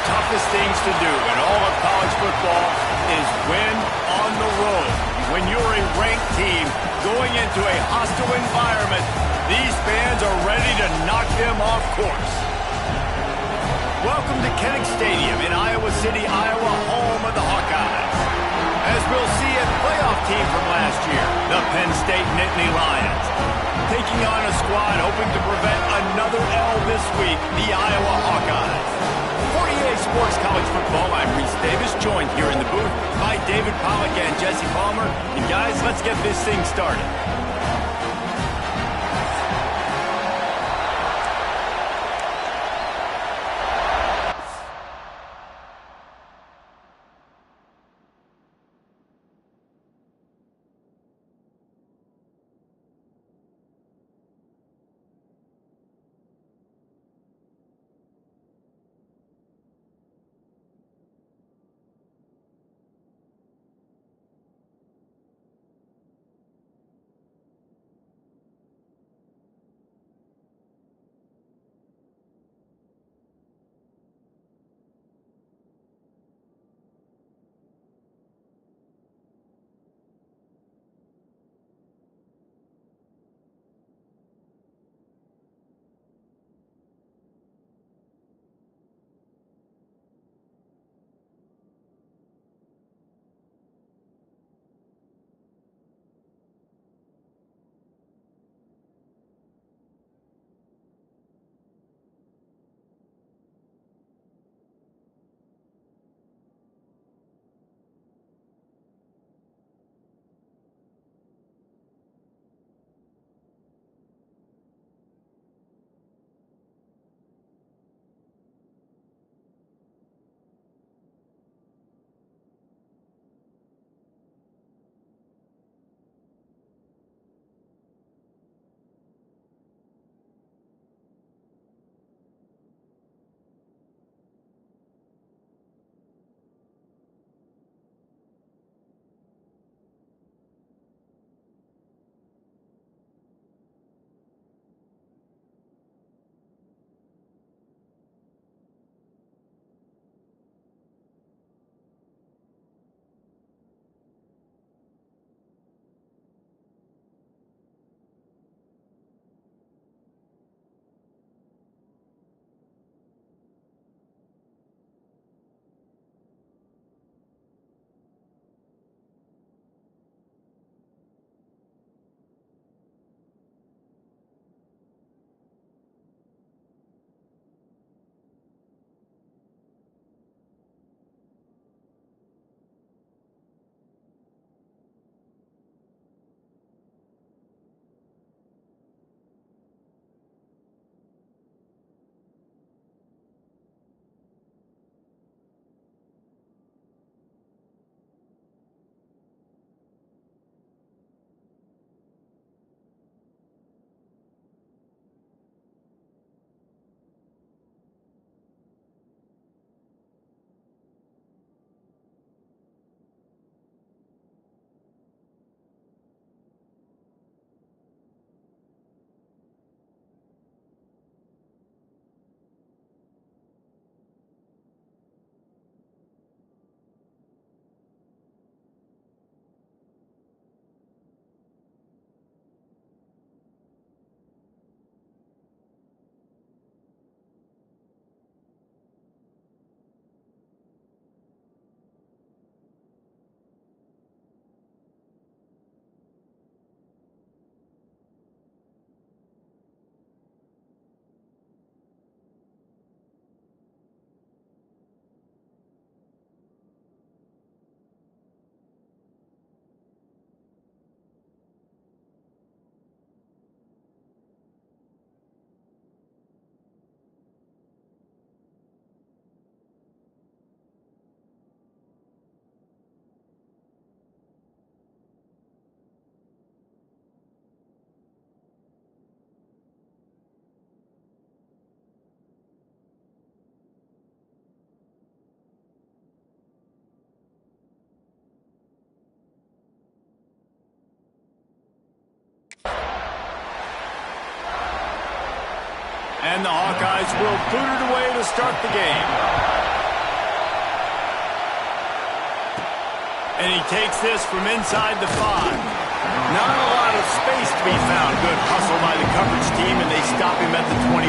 toughest things to do in all of college football is win on the road. When you're a ranked team going into a hostile environment, these fans are ready to knock them off course. Welcome to Penn Stadium in Iowa City, Iowa, home of the Hawkeyes. As we'll see a playoff team from last year, the Penn State Nittany Lions, taking on a squad hoping to prevent another L this week, the Iowa Hawkeyes. For EA Sports College Football, I'm Reese Davis, joined here in the booth by David Pollack and Jesse Palmer. And guys, let's get this thing started. And the Hawkeyes will boot it away to start the game. And he takes this from inside the 5. Not a lot of space to be found. Good hustle by the coverage team, and they stop him at the 21.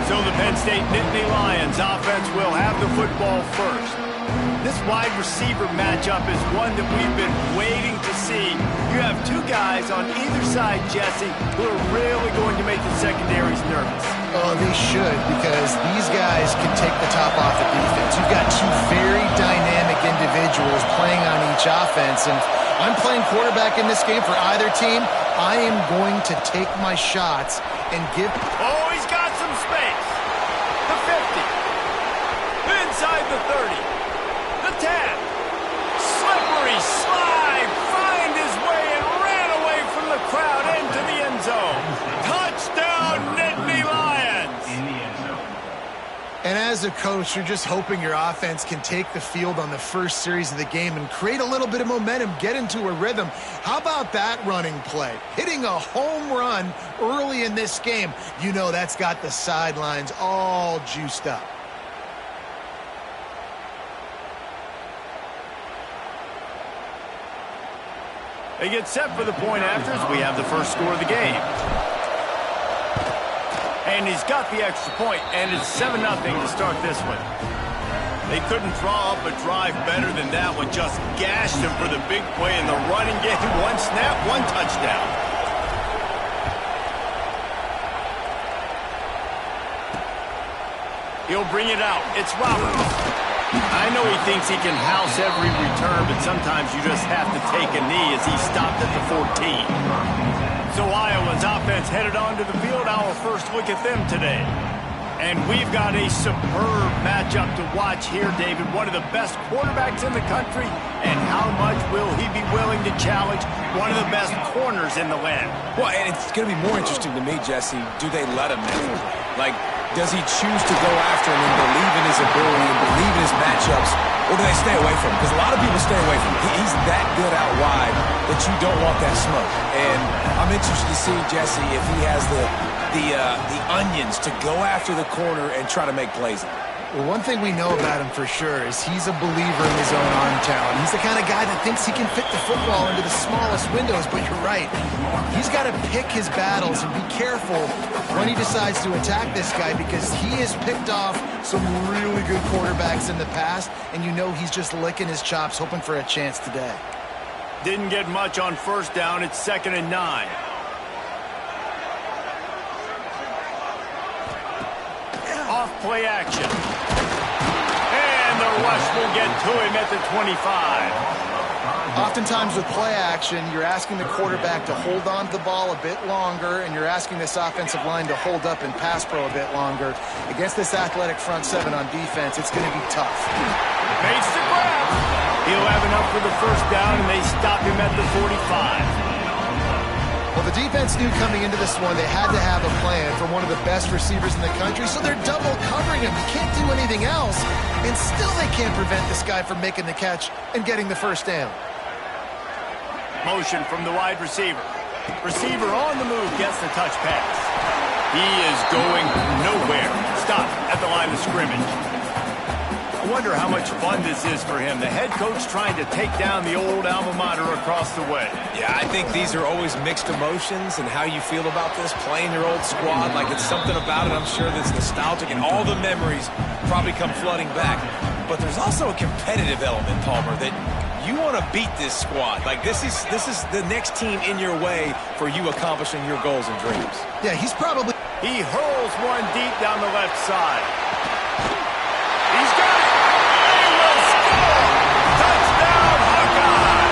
So the Penn State Nittany Lions offense will have the football first. This wide receiver matchup is one that we've been waiting to see. You have two guys on either side, Jesse, who are really going to make the secondaries nervous. Oh, they should, because these guys can take the top off the defense. You've got two very dynamic individuals playing on each offense, and I'm playing quarterback in this game for either team. I am going to take my shots and give... Oh, he's got some space. The 50. Inside the 30. The 10. Slippery slide. Find his way and ran away from the crowd into the end zone. Touchdown, Nittany Lions. And as a coach, you're just hoping your offense can take the field on the first series of the game and create a little bit of momentum, get into a rhythm. How about that running play? Hitting a home run early in this game. You know that's got the sidelines all juiced up. They get set for the point after as we have the first score of the game. And he's got the extra point, and it's 7-0 to start this one. They couldn't draw up a drive better than that one. Just gashed him for the big play in the running game. One snap, one touchdown. He'll bring it out. It's Roberts. I know he thinks he can house every return, but sometimes you just have to take a knee as he stopped at the 14. So Iowa's offense headed onto the field. Our first look at them today. And we've got a superb matchup to watch here, David. One of the best quarterbacks in the country. And how much will he be willing to challenge one of the best corners in the land? Well, and it's going to be more interesting to me, Jesse. Do they let him in? Like, does he choose to go after him and believe in his ability and believe in his matchups, or do they stay away from him? Because a lot of people stay away from him. He's that good out wide that you don't want that smoke. And I'm interested to see, Jesse, if he has the onions to go after the corner and try to make plays. Well, one thing we know about him for sure is he's a believer in his own arm talent. He's the kind of guy that thinks he can fit the football into the smallest windows, but you're right. He's got to pick his battles and be careful when he decides to attack this guy, because he has picked off some really good quarterbacks in the past, and you know he's just licking his chops, hoping for a chance today. Didn't get much on first down. It's 2nd and 9. Off play action. And the rush will get to him at the 25. Oftentimes with play action, you're asking the quarterback to hold on to the ball a bit longer, and you're asking this offensive line to hold up and pass pro a bit longer. Against this athletic front seven on defense, it's going to be tough. Makes the grab. He'll have enough for the first down, and they stop him at the 45. Well, the defense knew coming into this one they had to have a plan for one of the best receivers in the country, so they're double covering him. You can't do anything else, and still they can't prevent this guy from making the catch and getting the first down. Motion from the wide receiver. Receiver on the move gets the touch pass. He is going nowhere. Stop at the line of scrimmage. I wonder how much fun this is for him. The head coach trying to take down the old alma mater across the way. Yeah, I think these are always mixed emotions, and how you feel about this, playing your old squad. Like, it's something about it, I'm sure, that's nostalgic, and all the memories probably come flooding back. But there's also a competitive element, Palmer, that you want to beat this squad. Like, this is the next team in your way for you accomplishing your goals and dreams. Yeah, he's probably... He hurls one deep down the left side. He's got it. They will score. Touchdown, Hawkeye.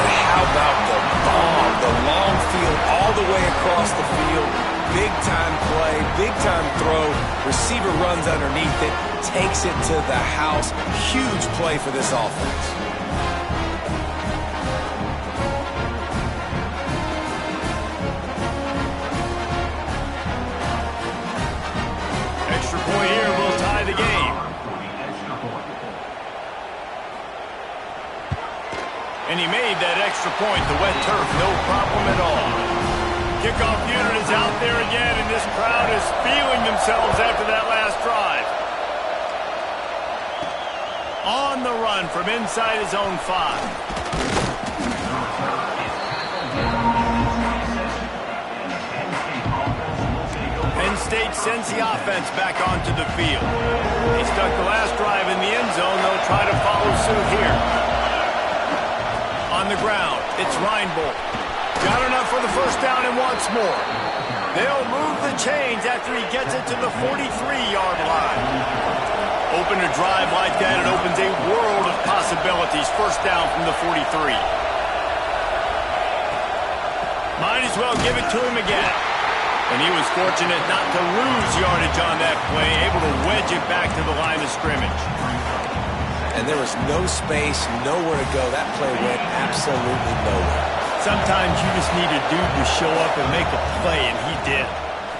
And how about the bomb, the long field all the way across the field. Big-time play, big-time throw. Receiver runs underneath it, takes it to the house. Huge play for this offense. Extra point here will tie the game. And he made that extra point. The wet turf, no problem at all. Kickoff unit is out there again, and this crowd is feeling themselves after that last drive. On the run from inside his own 5. Penn State sends the offense back onto the field. They stuck the last drive in the end zone. They'll try to follow suit here. On the ground, it's Reinbold. Got enough for the first down and wants more. They'll move the chains after he gets it to the 43-yard line. Open a drive like that, it opens a world of possibilities. First down from the 43. Might as well give it to him again. And he was fortunate not to lose yardage on that play, able to wedge it back to the line of scrimmage. And there was no space, nowhere to go. That play went absolutely nowhere. Sometimes you just need a dude to show up and make a play, and he did.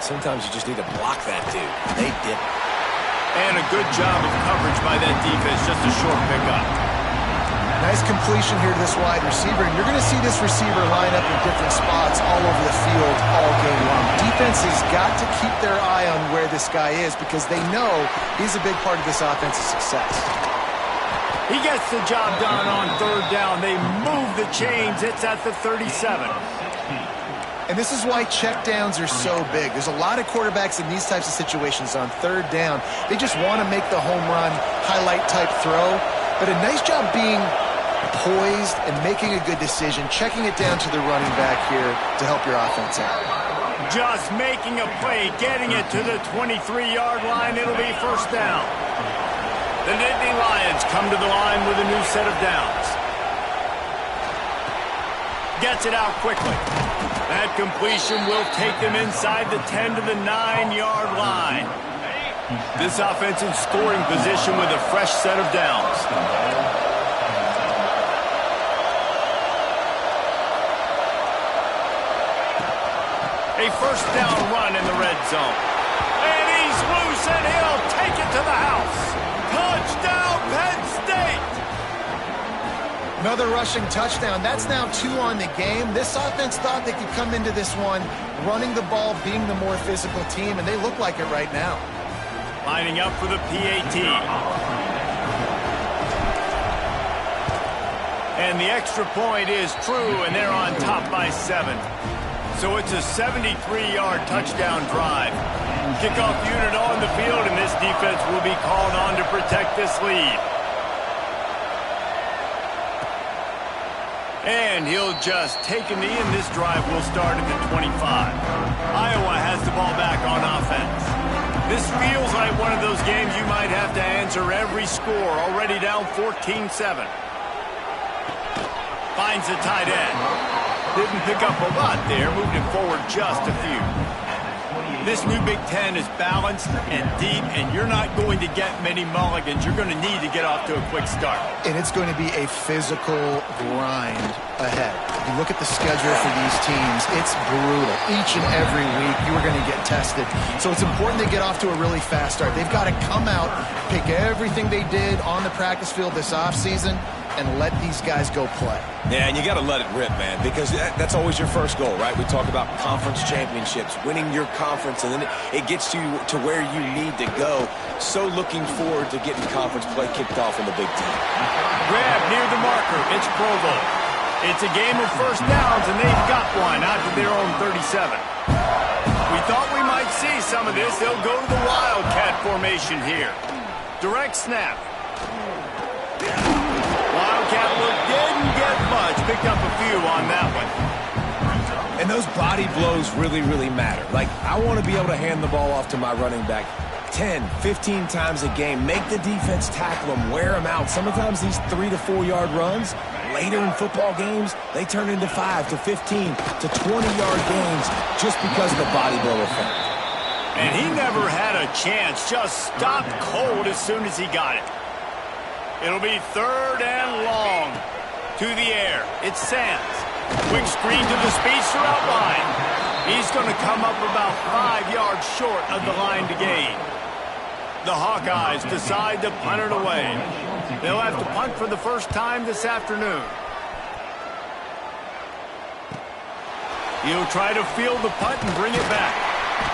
Sometimes you just need to block that dude. They did. And a good job of coverage by that defense, just a short pickup. Nice completion here to this wide receiver, and you're going to see this receiver line up in different spots all over the field all game long. Defense has got to keep their eye on where this guy is because they know he's a big part of this offense's success. He gets the job done on third down. They move the chains. It's at the 37. And this is why checkdowns are so big. There's a lot of quarterbacks in these types of situations on third down. They just want to make the home run, highlight-type throw. But a nice job being poised and making a good decision, checking it down to the running back here to help your offense out. Just making a play, getting it to the 23-yard line. It'll be first down. The Nittany Lions come to the line with a new set of downs. Gets it out quickly. That completion will take them inside the 10 to the 9-yard line. This offense in scoring position with a fresh set of downs. A first down run in the red zone. And he's loose and he'll take it to the house. Touchdown, Penn State! Another rushing touchdown. That's now 2 on the game. This offense thought they could come into this one running the ball, being the more physical team, and they look like it right now. Lining up for the PAT. And the extra point is true, and they're on top by 7. So it's a 73-yard touchdown drive. Kickoff unit on the field, and this defense will be called on to protect this lead. And he'll just take a knee, and this drive will start at the 25. Iowa has the ball back on offense. This feels like one of those games you might have to answer every score. Already down 14-7. Finds the tight end. Didn't pick up a lot there. Moved it forward just a few. This new Big Ten is balanced and deep, and you're not going to get many mulligans. You're going to need to get off to a quick start. And it's going to be a physical grind ahead. You look at the schedule for these teams, it's brutal. Each and every week, you are going to get tested. So it's important they get off to a really fast start. They've got to come out, pick everything they did on the practice field this offseason, and let these guys go play. Yeah, and you got to let it rip, man, because that's always your first goal, right? We talk about conference championships, winning your conference, and then it gets you to where you need to go. So looking forward to getting conference play kicked off in the Big Ten. Grab near the marker. It's Provo. It's a game of first downs, and they've got one out to their own 37. We thought we might see some of this. They'll go to the Wildcat formation here. Direct snap. Wildcat look didn't get much. Picked up a few on that one. And those body blows really, really matter. Like, I want to be able to hand the ball off to my running back 10, 15 times a game. Make the defense tackle them, wear them out. Sometimes these 3 to 4 yard runs, later in football games, they turn into 5 to 15 to 20-yard gains just because of the body blow effect. And he never had a chance. Just stopped cold as soon as he got it. It'll be third and long. To the air. It's Sands. Quick screen to the speedster outline. He's going to come up about 5 yards short of the line to gain. The Hawkeyes decide to punt it away. They'll have to punt for the first time this afternoon. He'll try to field the punt and bring it back.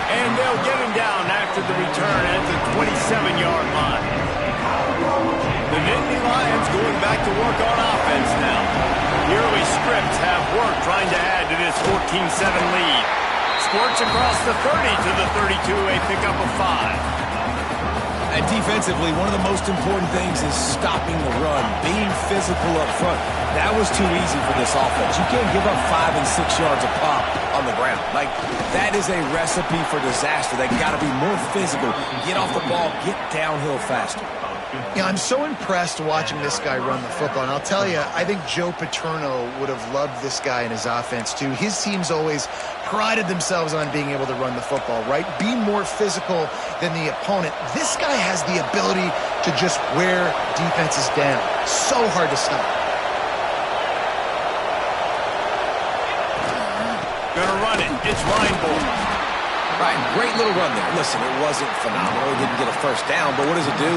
And they'll get him down after the return at the 27-yard line. The Nittany Lions going back to work on offense now. The early scripts have worked trying to add to this 14-7 lead. Squirts across the 30 to the 32, a pickup of 5. And defensively, one of the most important things is stopping the run, being physical up front. That was too easy for this offense. You can't give up 5 and 6 yards a pop on the ground. Like, that is a recipe for disaster. They got to be more physical, get off the ball, get downhill faster. Yeah, I'm so impressed watching this guy run the football. And I'll tell you, I think Joe Paterno would have loved this guy in his offense, too. His teams always prided themselves on being able to run the football, right? Be more physical than the opponent. This guy has the ability to just wear defenses down. So hard to stop. Gonna run it. It's Reinbold. Right, great little run there. Listen, it wasn't phenomenal. He didn't get a first down, but what does it do?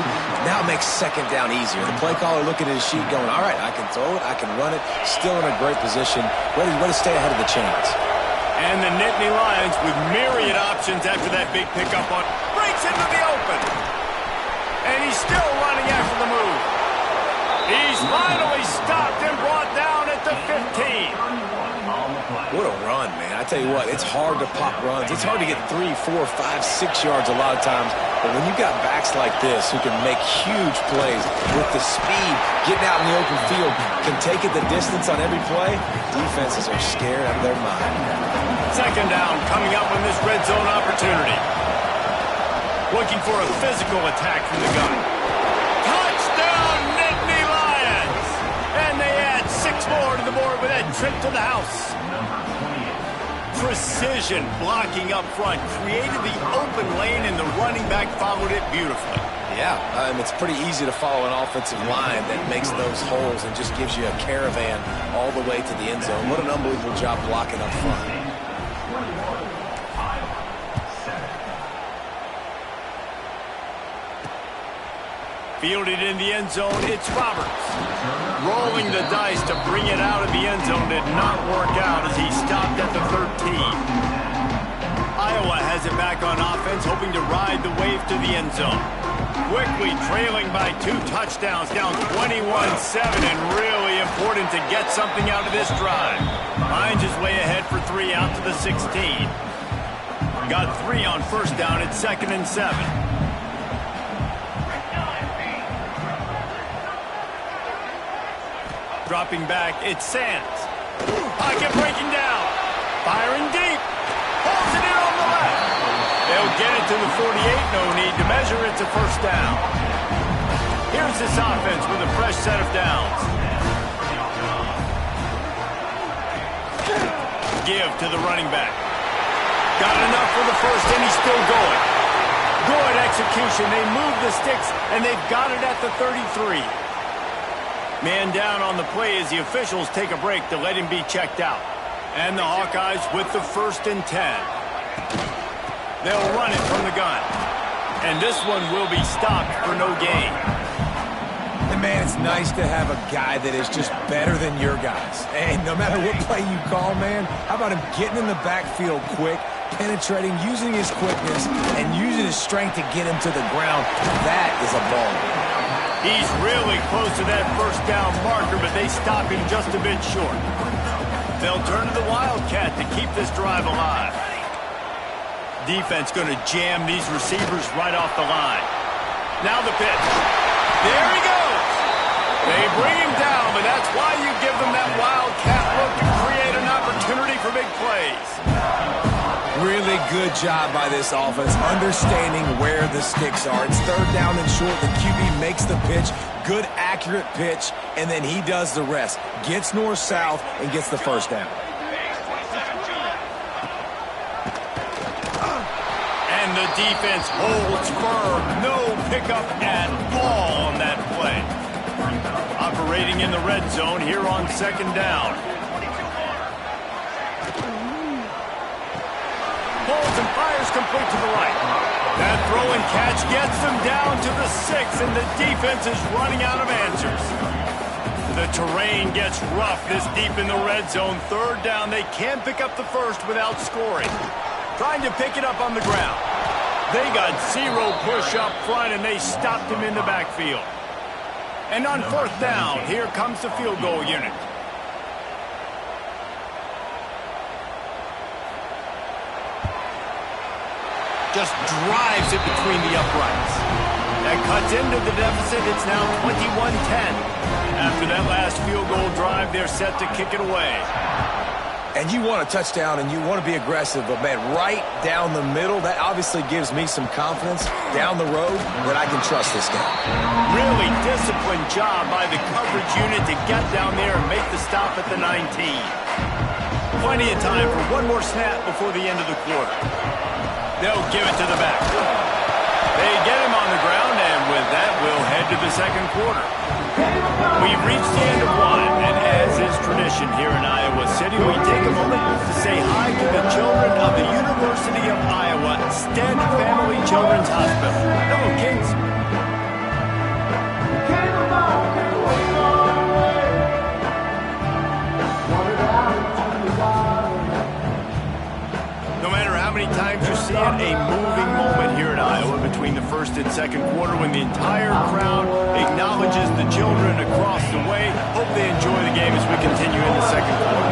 Now it makes second down easier. The play caller looking at his sheet going, all right, I can throw it, I can run it. Still in a great position. Way to stay ahead of the chains. And the Nittany Lions with myriad options after that big pickup on. Breaks into the open. And he's still running after the move. He's finally stopped and brought down at the 15. What a run, man. I tell you what, it's hard to pop runs. It's hard to get 3, 4, 5, 6 yards a lot of times. But when you've got backs like this who can make huge plays with the speed, getting out in the open field, can take it the distance on every play, defenses are scared out of their mind. Second down coming up on this red zone opportunity. Looking for a physical attack from the gun. Touchdown, Nittany Lions! And they add 6 more to the board with that trip to the house. Precision blocking up front created the open lane, and the running back followed it beautifully. Yeah, it's pretty easy to follow an offensive line that makes those holes and just gives you a caravan all the way to the end zone. What an unbelievable job blocking up front. Fielded in the end zone, it's Roberts. Rolling the dice to bring it out of the end zone did not work out as he stopped at the 13. Iowa has it back on offense, hoping to ride the wave to the end zone. Quickly trailing by 2 touchdowns, down 21-7, and really important to get something out of this drive. Finds his way ahead for 3 out to the 16. Got 3 on first down at 2nd and 7. Dropping back, it's Sands. Pocket breaking down. Firing deep. Holds it in on the left. They'll get it to the 48. No need to measure. It's a first down. Here's this offense with a fresh set of downs. Give to the running back. Got enough for the first, and he's still going. Good execution. They move the sticks, and they've got it at the 33. Man down on the play as the officials take a break to let him be checked out. And the Hawkeyes with the 1st and 10. They'll run it from the gun. And this one will be stopped for no gain. And man, it's nice to have a guy that is just better than your guys. And no matter what play you call, man, how about him getting in the backfield quick, penetrating, using his quickness, and using his strength to get him to the ground. That is a ball. He's really close to that first down marker, but they stop him just a bit short. They'll turn to the Wildcat to keep this drive alive. Defense going to jam these receivers right off the line. Now the pitch. There he goes. They bring him down, but that's why you give them that Wildcat look to create an opportunity for big plays. Really good job by this offense, understanding where the sticks are. It's 3rd down and short. The QB makes the pitch, good, accurate pitch, and then he does the rest. Gets north-south and gets the first down. And the defense holds firm. No pickup at all on that play. Operating in the red zone here on 2nd down. Pulls and fires complete to the right. That throw and catch gets them down to the 6, and the defense is running out of answers. The terrain gets rough this deep in the red zone. 3rd down, they can't pick up the first without scoring. Trying to pick it up on the ground. They got 0 push up front, and they stopped him in the backfield. And on fourth down, here comes the field goal unit. Just drives it between the uprights. That cuts into the deficit. It's now 21-10. After that last field goal drive, they're set to kick it away. And you want a touchdown and you want to be aggressive, but, man, right down the middle, that obviously gives me some confidence down the road that I can trust this guy. Really disciplined job by the coverage unit to get down there and make the stop at the 19. Plenty of time for one more snap before the end of the quarter. They'll give it to the back. They get him on the ground, and with that, we'll head to the second quarter. We've reached the end of one, and as is tradition here in Iowa City, we take a moment to say hi to the children of the University of Iowa Stead Family Children's Hospital. Hello, kids. No matter how many times you see it, a moving moment here in Iowa between the first and second quarter when the entire crowd acknowledges the children across the way. Hope they enjoy the game as we continue in the second quarter.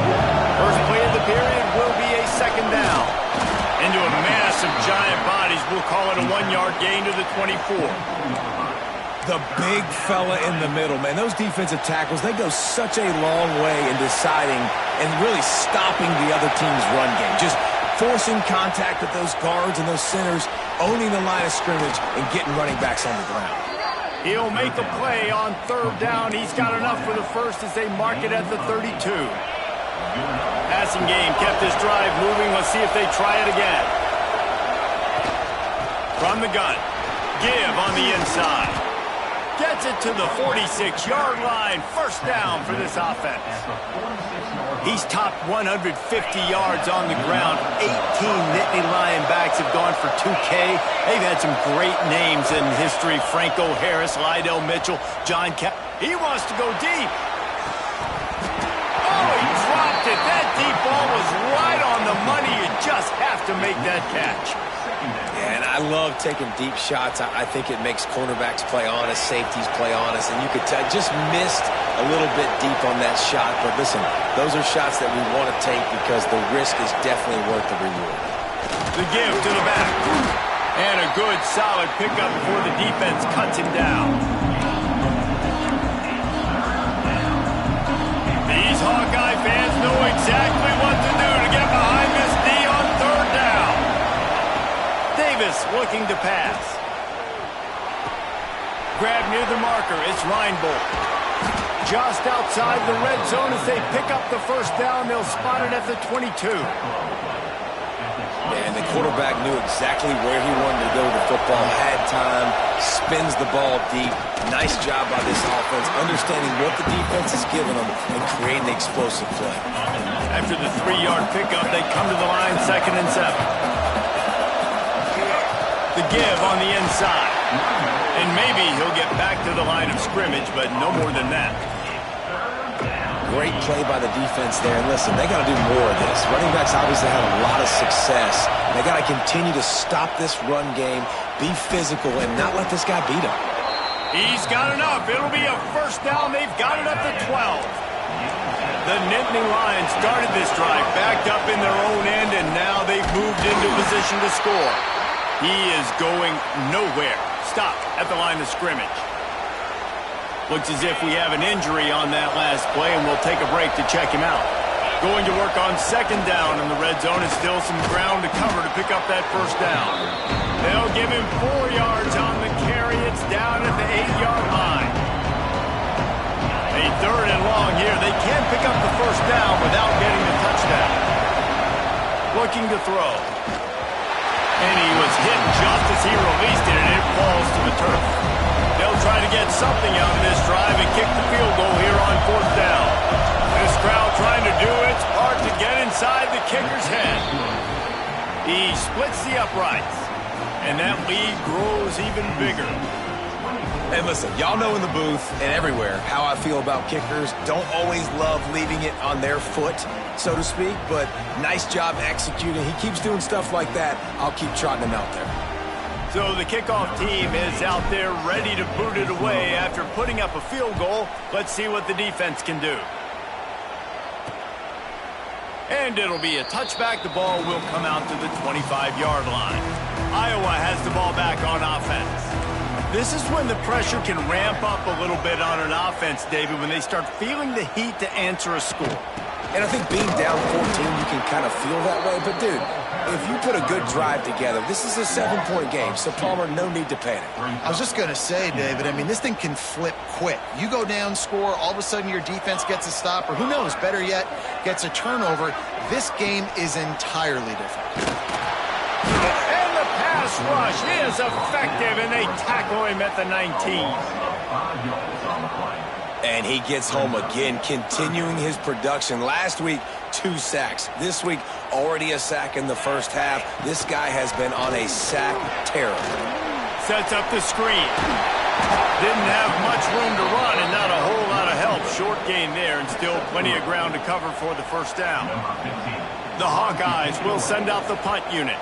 First play of the period will be a second down. Into a mass of giant bodies, we'll call it a 1-yard gain to the 24. The big fella in the middle, man. Those defensive tackles, they go such a long way in deciding and really stopping the other team's run game. Just forcing contact with those guards and those centers, owning the line of scrimmage, and getting running backs on the ground. He'll make a play on third down. He's got enough for the first as they mark it at the 32. Passing game kept this drive moving. Let's see if they try it again. From the gun. Give on the inside. Gets it to the 46-yard line. First down for this offense. He's topped 150 yards on the ground. 18 Nittany Lion backs have gone for 2K. They've had some great names in history. Franco Harris, Lydell Mitchell, John Cap. He wants to go deep. Oh, he dropped it. That deep ball was right on the money. You just have to make that catch. Yeah, and I love taking deep shots. I think it makes cornerbacks play honest, safeties play honest, and you could tell just missed a little bit deep on that shot. But listen, those are shots that we want to take because the risk is definitely worth the reward. The give to the back. And a good, solid pickup before the defense cuts him down. These Hawkeye fans know exactly what to do to get behind this D on third down. Davis looking to pass. Grab near the marker. It's Reinbold. Just outside the red zone as they pick up the first down. They'll spot it at the 22. And the quarterback knew exactly where he wanted to go with the football, had time, spins the ball deep. Nice job by this offense, understanding what the defense is giving them and creating the explosive play. After the 3-yard pickup, they come to the line, 2nd and 7. The give on the inside. And maybe he'll get back to the line of scrimmage, but no more than that. Great play by the defense there. And listen, they got to do more of this. Running backs obviously had a lot of success. They got to continue to stop this run game, be physical, and not let this guy beat them. He's got enough. It'll be a first down. They've got it up to 12. The Nittany Lions started this drive, backed up in their own end, and now they've moved into position to score. He is going nowhere. Stop at the line of scrimmage. Looks as if we have an injury on that last play, and we'll take a break to check him out. Going to work on 2nd down in the red zone, and still some ground to cover to pick up that first down. They'll give him 4 yards on the carry. It's down at the 8-yard line. A 3rd and long here. They can't pick up the first down without getting the touchdown. Looking to throw. And he was hit just as he released it, and it falls to the turf. They'll try to get something out of this drive and kick the field goal here on 4th down. This crowd trying to do its part to get inside the kicker's head. He splits the uprights, and that lead grows even bigger. And listen, y'all know in the booth and everywhere how I feel about kickers. Don't always love leaving it on their foot, so to speak, but nice job executing. He keeps doing stuff like that. I'll keep trotting him out there. So the kickoff team is out there ready to boot it away after putting up a field goal. Let's see what the defense can do. And it'll be a touchback. The ball will come out to the 25-yard line. Iowa has the ball back on offense. This is when the pressure can ramp up a little bit on an offense, David, when they start feeling the heat to answer a score. And I think being down 14, you can kind of feel that way. But, dude, if you put a good drive together, this is a 7-point game. So, Palmer, no need to panic. I was just going to say, David, I mean, this thing can flip quick. You go down, score, all of a sudden your defense gets a stop, or who knows, better yet, gets a turnover. This game is entirely different. And the pass rush is effective, and they tackle him at the 19. And he gets home again, continuing his production. Last week, 2 sacks. This week, already a sack in the first half. This guy has been on a sack terror. Sets up the screen. Didn't have much room to run and not a whole lot of help. Short gain there and still plenty of ground to cover for the first down. The Hawkeyes will send out the punt unit.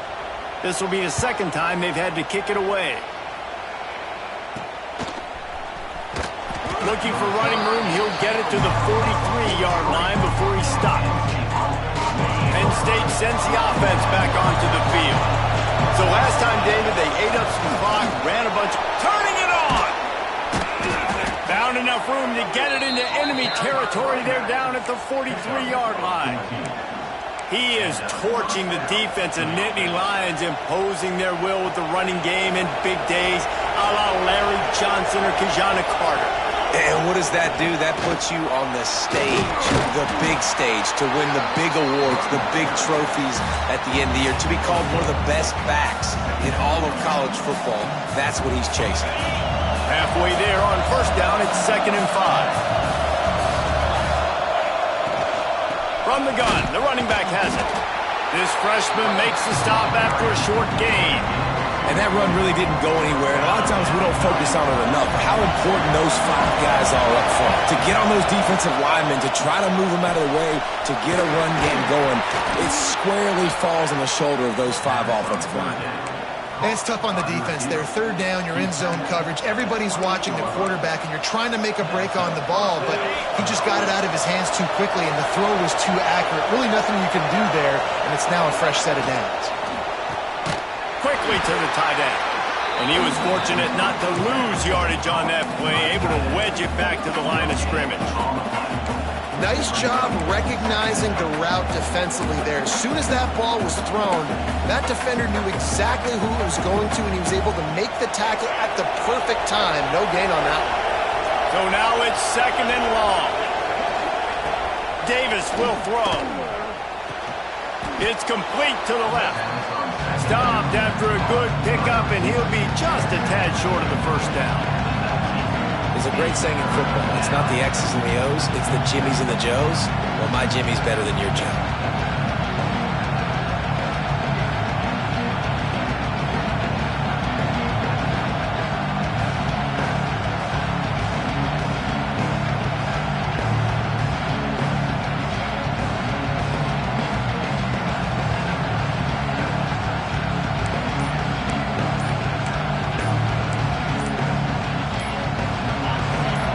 This will be the second time they've had to kick it away. Looking for running room, he'll get it to the 43-yard line before he stopped. Penn State sends the offense back onto the field. So last time, David, they ate up some clock, ran a bunch, turning it on! Found enough room to get it into enemy territory. They're down at the 43-yard line. He is torching the defense of Nittany Lions, imposing their will with the running game in big days, a la Larry Johnson or Kajana Carter. And what does that do? That puts you on the stage, the big stage, to win the big awards, the big trophies at the end of the year, to be called one of the best backs in all of college football. That's what he's chasing. Halfway there on first down, it's 2nd and 5. From the gun, the running back has it. This freshman makes the stop after a short gain. And that run really didn't go anywhere. And a lot of times we don't focus on it enough. How important those 5 guys are up front. To get on those defensive linemen, to try to move them out of the way, to get a run game going, it squarely falls on the shoulder of those 5 offensive linemen. And it's tough on the defense there. 3rd down, you're in zone coverage. Everybody's watching the quarterback, and you're trying to make a break on the ball, but he just got it out of his hands too quickly, and the throw was too accurate. Really nothing you can do there, and it's now a fresh set of downs. Quickly to the tight end. And he was fortunate not to lose yardage on that play, able to wedge it back to the line of scrimmage. Nice job recognizing the route defensively there. As soon as that ball was thrown, that defender knew exactly who it was going to, and he was able to make the tackle at the perfect time. No gain on that one. So now it's 2nd and long. Davis will throw. It's complete to the left. Stopped after a good pickup, and he'll be just a tad short of the first down. There's a great saying in football. It's not the X's and the O's, it's the Jimmies and the Joes. Well, my Jimmy's better than your Joe.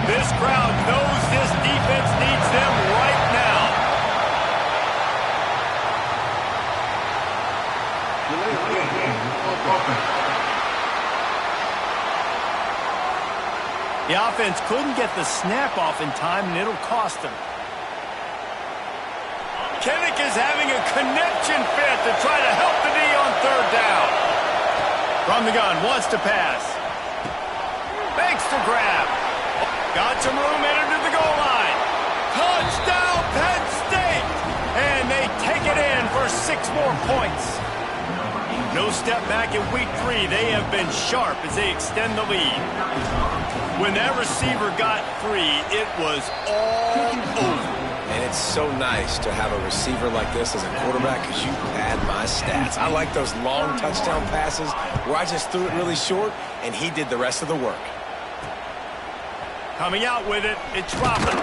This crowd knows this defense needs them right now. The offense couldn't get the snap off in time, and it'll cost them. Kinnick is having a connection fit to try to help the D on 3rd down. From the gun, wants to pass. Makes the grab. Got some room, entered to the goal line. Touchdown, Penn State! And they take it in for 6 more points. No step back in week 3. They have been sharp as they extend the lead. When that receiver got free, it was all over. And it's so nice to have a receiver like this as a quarterback because you pad my stats. I like those long touchdown passes where I just threw it really short and he did the rest of the work. Coming out with it, it's Robbins.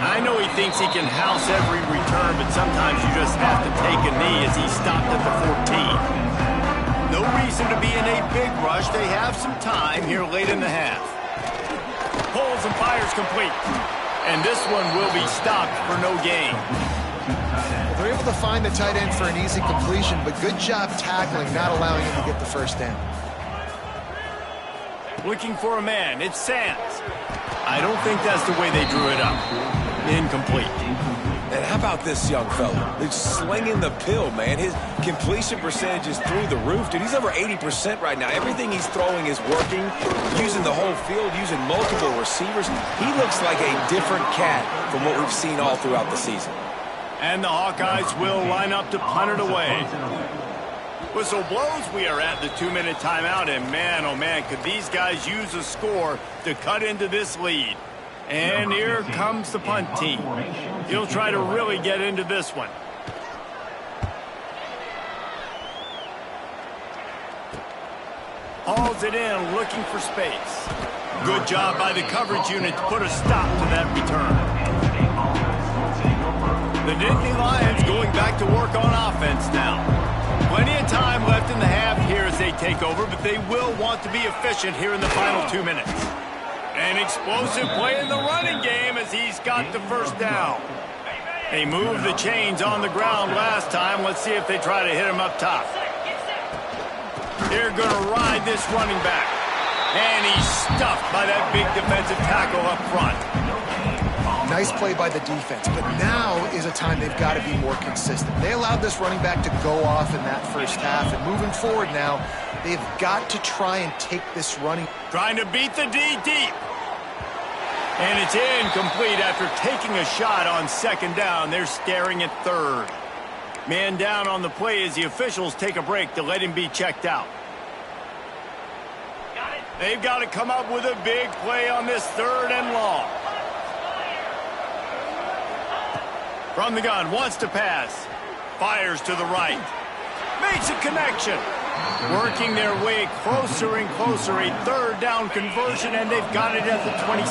I know he thinks he can house every return, but sometimes you just have to take a knee as he stopped at the 14. No reason to be in a big rush. They have some time here late in the half. Pulls and fires complete. And this one will be stopped for no gain. They're able to find the tight end for an easy completion, but good job tackling, not allowing him to get the first down. Looking for a man. It's Sands. I don't think that's the way they drew it up. Incomplete. And how about this young fella? He's slinging the pill, man. His completion percentage is through the roof. Dude, he's over 80% right now. Everything he's throwing is working, using the whole field, using multiple receivers. He looks like a different cat from what we've seen all throughout the season. And the Hawkeyes will line up to punt it away. Whistle blows. We are at the 2-minute timeout, and man, oh man, could these guys use a score to cut into this lead. And here comes the punt team. He'll try to really get into this one. Hauls it in, looking for space. Good job by the coverage unit to put a stop to that return. The Nittany Lions going back to work on offense now. Plenty of time left in the half here as they take over, but they will want to be efficient here in the final 2 minutes. An explosive play in the running game as he's got the first down. They moved the chains on the ground last time. Let's see if they try to hit him up top. They're going to ride this running back. And he's stuffed by that big defensive tackle up front. Nice play by the defense, but now is a time they've got to be more consistent. They allowed this running back to go off in that first half, and moving forward now, they've got to try and take this running. Trying to beat the D deep. And it's incomplete after taking a shot on second down. They're staring at third. Man down on the play as the officials take a break to let him be checked out. They've got to come up with a big play on this 3rd and long. From the gun, wants to pass. Fires to the right. Makes a connection. Working their way closer and closer. A 3rd down conversion, and they've got it at the 26.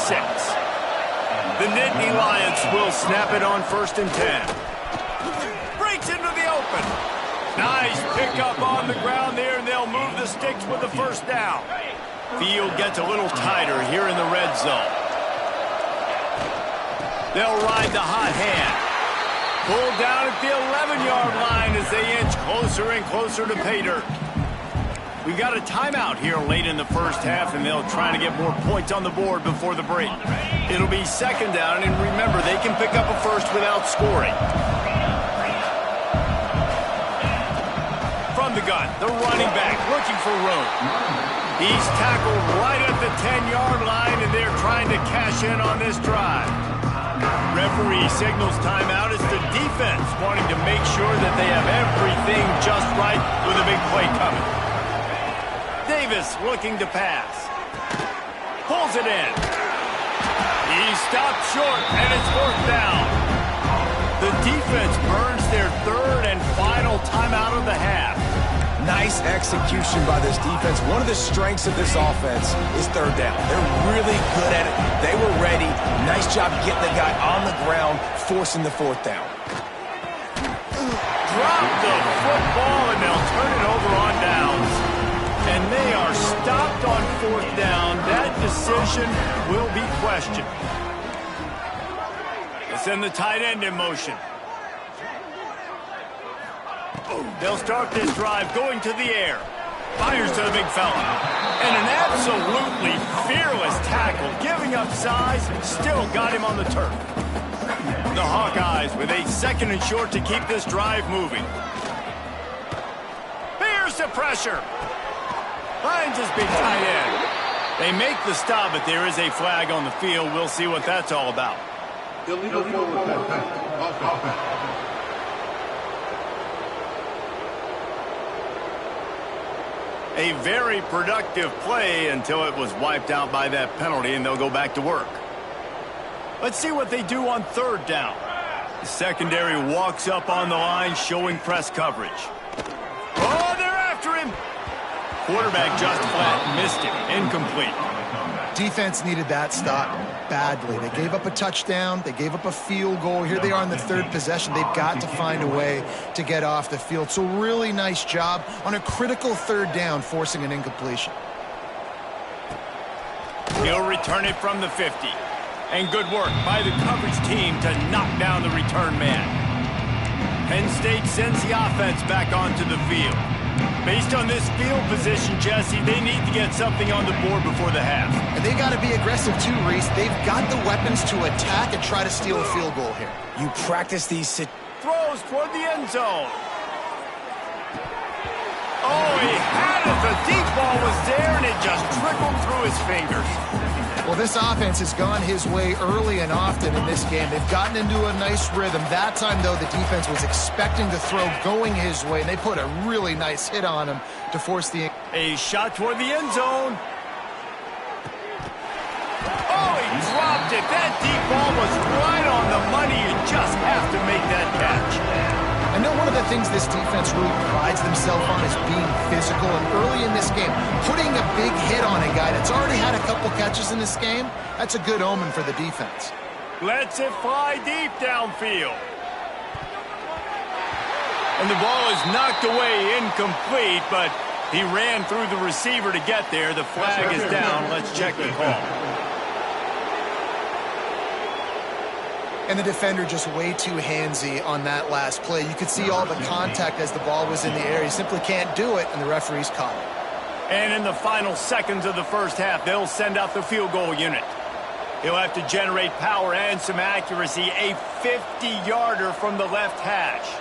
The Nittany Lions will snap it on 1st and 10. Breaks into the open. Nice pickup on the ground there, and they'll move the sticks with the first down. Field gets a little tighter here in the red zone. They'll ride the hot hand. Pulled down at the 11-yard line as they inch closer and closer to pay dirt. We got a timeout here late in the first half, and they'll try to get more points on the board before the break. It'll be 2nd down, and remember, they can pick up a first without scoring. From the gun, the running back looking for room. He's tackled right at the 10-yard line, and they're trying to cash in on this drive. Referee signals timeout as the defense wanting to make sure that they have everything just right with a big play coming. Davis looking to pass. Pulls it in. He's stopped short, and it's 4th down. The defense burns their 3rd and final timeout of the half. Nice execution by this defense. One of the strengths of this offense is 3rd down. They're really good at it. They were ready. Nice job getting the guy on the ground, forcing the 4th down. Drop the football, and they'll turn it over on downs. And they are stopped on 4th down. That decision will be questioned. They send the tight end in motion. They'll start this drive going to the air. Fires to the big fella. And an absolutely fearless tackle, giving up size, still got him on the turf. The Hawkeyes with a 2nd and short to keep this drive moving. Here's the pressure. Finds his big tight end. They make the stop, but there is a flag on the field. We'll see what that's all about. Illegal forward offense. A very productive play until it was wiped out by that penalty, and they'll go back to work. Let's see what they do on 3rd down. The secondary walks up on the line, showing press coverage. Oh, they're after him. Quarterback just flat missed it. Incomplete. Defense needed that stop. badly. They gave up a touchdown. They gave up a field goal. Here they are in the third possession. They've got to find a way to get off the field. So really nice job on a critical third down, forcing an incompletion. He'll return it from the 50. And good work by the coverage team to knock down the return man. Penn State sends the offense back onto the field. Based on this field position, Jesse, they need to get something on the board before the half. And they got to be aggressive too, Reese. They've got the weapons to attack and try to steal a field goal here. You practice these throws toward the end zone. Oh, he had it. The deep ball was there, and it just trickled through his fingers. Well, this offense has gone his way early and often in this game. They've gotten into a nice rhythm. That time, though, the defense was expecting the throw going his way, and they put a really nice hit on him to force the... A shot toward the end zone. Oh, he dropped it. That deep ball was right on the money. You just have to make that catch. I know one of the things this defense really prides themselves on is being physical, and early in this game, putting a big hit on a guy that's already had a couple catches in this game, that's a good omen for the defense. Lets it fly deep downfield. And the ball is knocked away incomplete, but he ran through the receiver to get there. The flag is down. Let's check the call. And the defender just way too handsy on that last play. You could see all the contact as the ball was in the air. He simply can't do it, and the referee's caught it. And in the final seconds of the first half, they'll send out the field goal unit. He'll have to generate power and some accuracy. A 50-yarder from the left hash.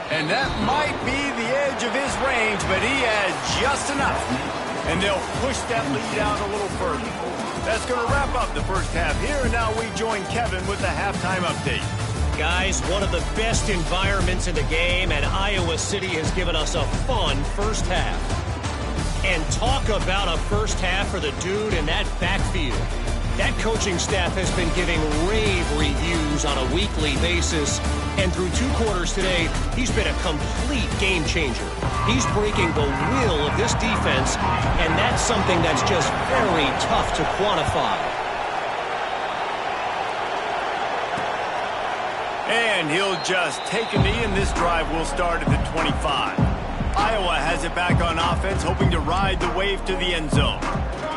And that might be the edge of his range, but he has just enough. And they'll push that lead out a little further. That's going to wrap up the first half here, and now we join Kevin with the halftime update. Guys, one of the best environments in the game, and Iowa City has given us a fun first half. And talk about a first half for the dude in that backfield. That coaching staff has been giving rave reviews on a weekly basis, and through 2 quarters today, he's been a complete game changer. He's breaking the will of this defense, and that's something that's just very tough to quantify. And he'll just take a knee, and this drive will start at the 25. Iowa has it back on offense, hoping to ride the wave to the end zone.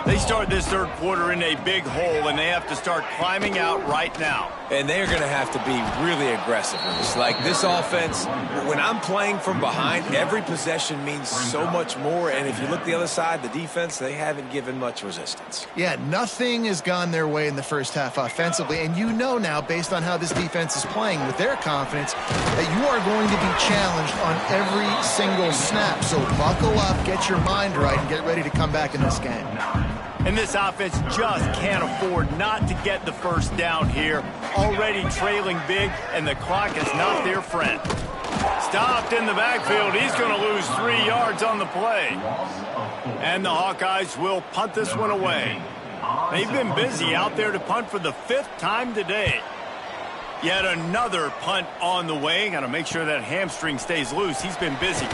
They start this third quarter in a big hole, and they have to start climbing out right now. And they're going to have to be really aggressive with this. Like this offense, when I'm playing from behind, every possession means so much more. And if you look the other side, the defense, they haven't given much resistance. Yeah, nothing has gone their way in the first half offensively. And you know now, based on how this defense is playing with their confidence, that you are going to be challenged on every single snap. So buckle up, get your mind right, and get ready to come back in this game. And this offense just can't afford not to get the first down here. Already trailing big, and the clock is not their friend. Stopped in the backfield. He's going to lose 3 yards on the play. And the Hawkeyes will punt this one away. They've been busy out there to punt for the 5th time today. Yet another punt on the way. Got to make sure that hamstring stays loose. He's been busy.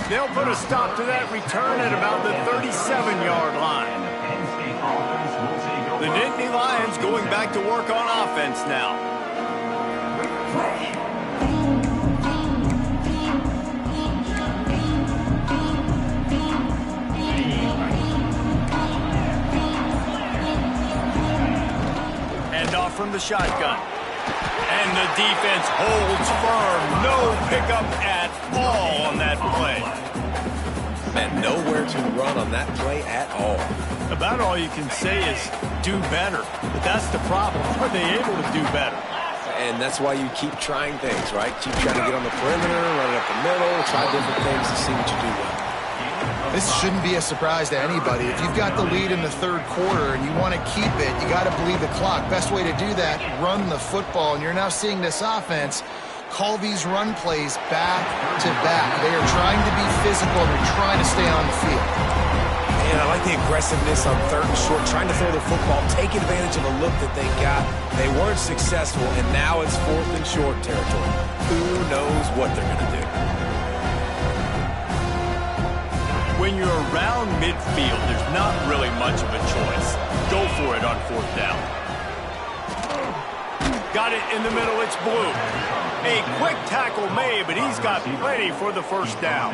They'll put a stop to that return at about the 37-yard line. The Nittany Lions going back to work on offense now. Hand off from the shotgun. And the defense holds firm. No pickup at all on that play. And nowhere to run on that play at all. About all you can say is do better. But that's the problem. Are they able to do better? And that's why you keep trying things, right? Keep trying to get on the perimeter, run it up the middle, try different things to see what you do well. This shouldn't be a surprise to anybody. If you've got the lead in the third quarter and you want to keep it, you got to bleed the clock. Best way to do that, run the football. And you're now seeing this offense call these run plays back to back. They are trying to be physical. They're trying to stay on the field. And I like the aggressiveness on third and short, trying to throw the football, take advantage of a look that they got. They weren't successful, and now it's 4th and short territory. Who knows what they're going to do? When you're around midfield, there's not really much of a choice. Go for it on 4th down. Got it in the middle, it's Blue. A quick tackle made, but he's got plenty for the 1st down.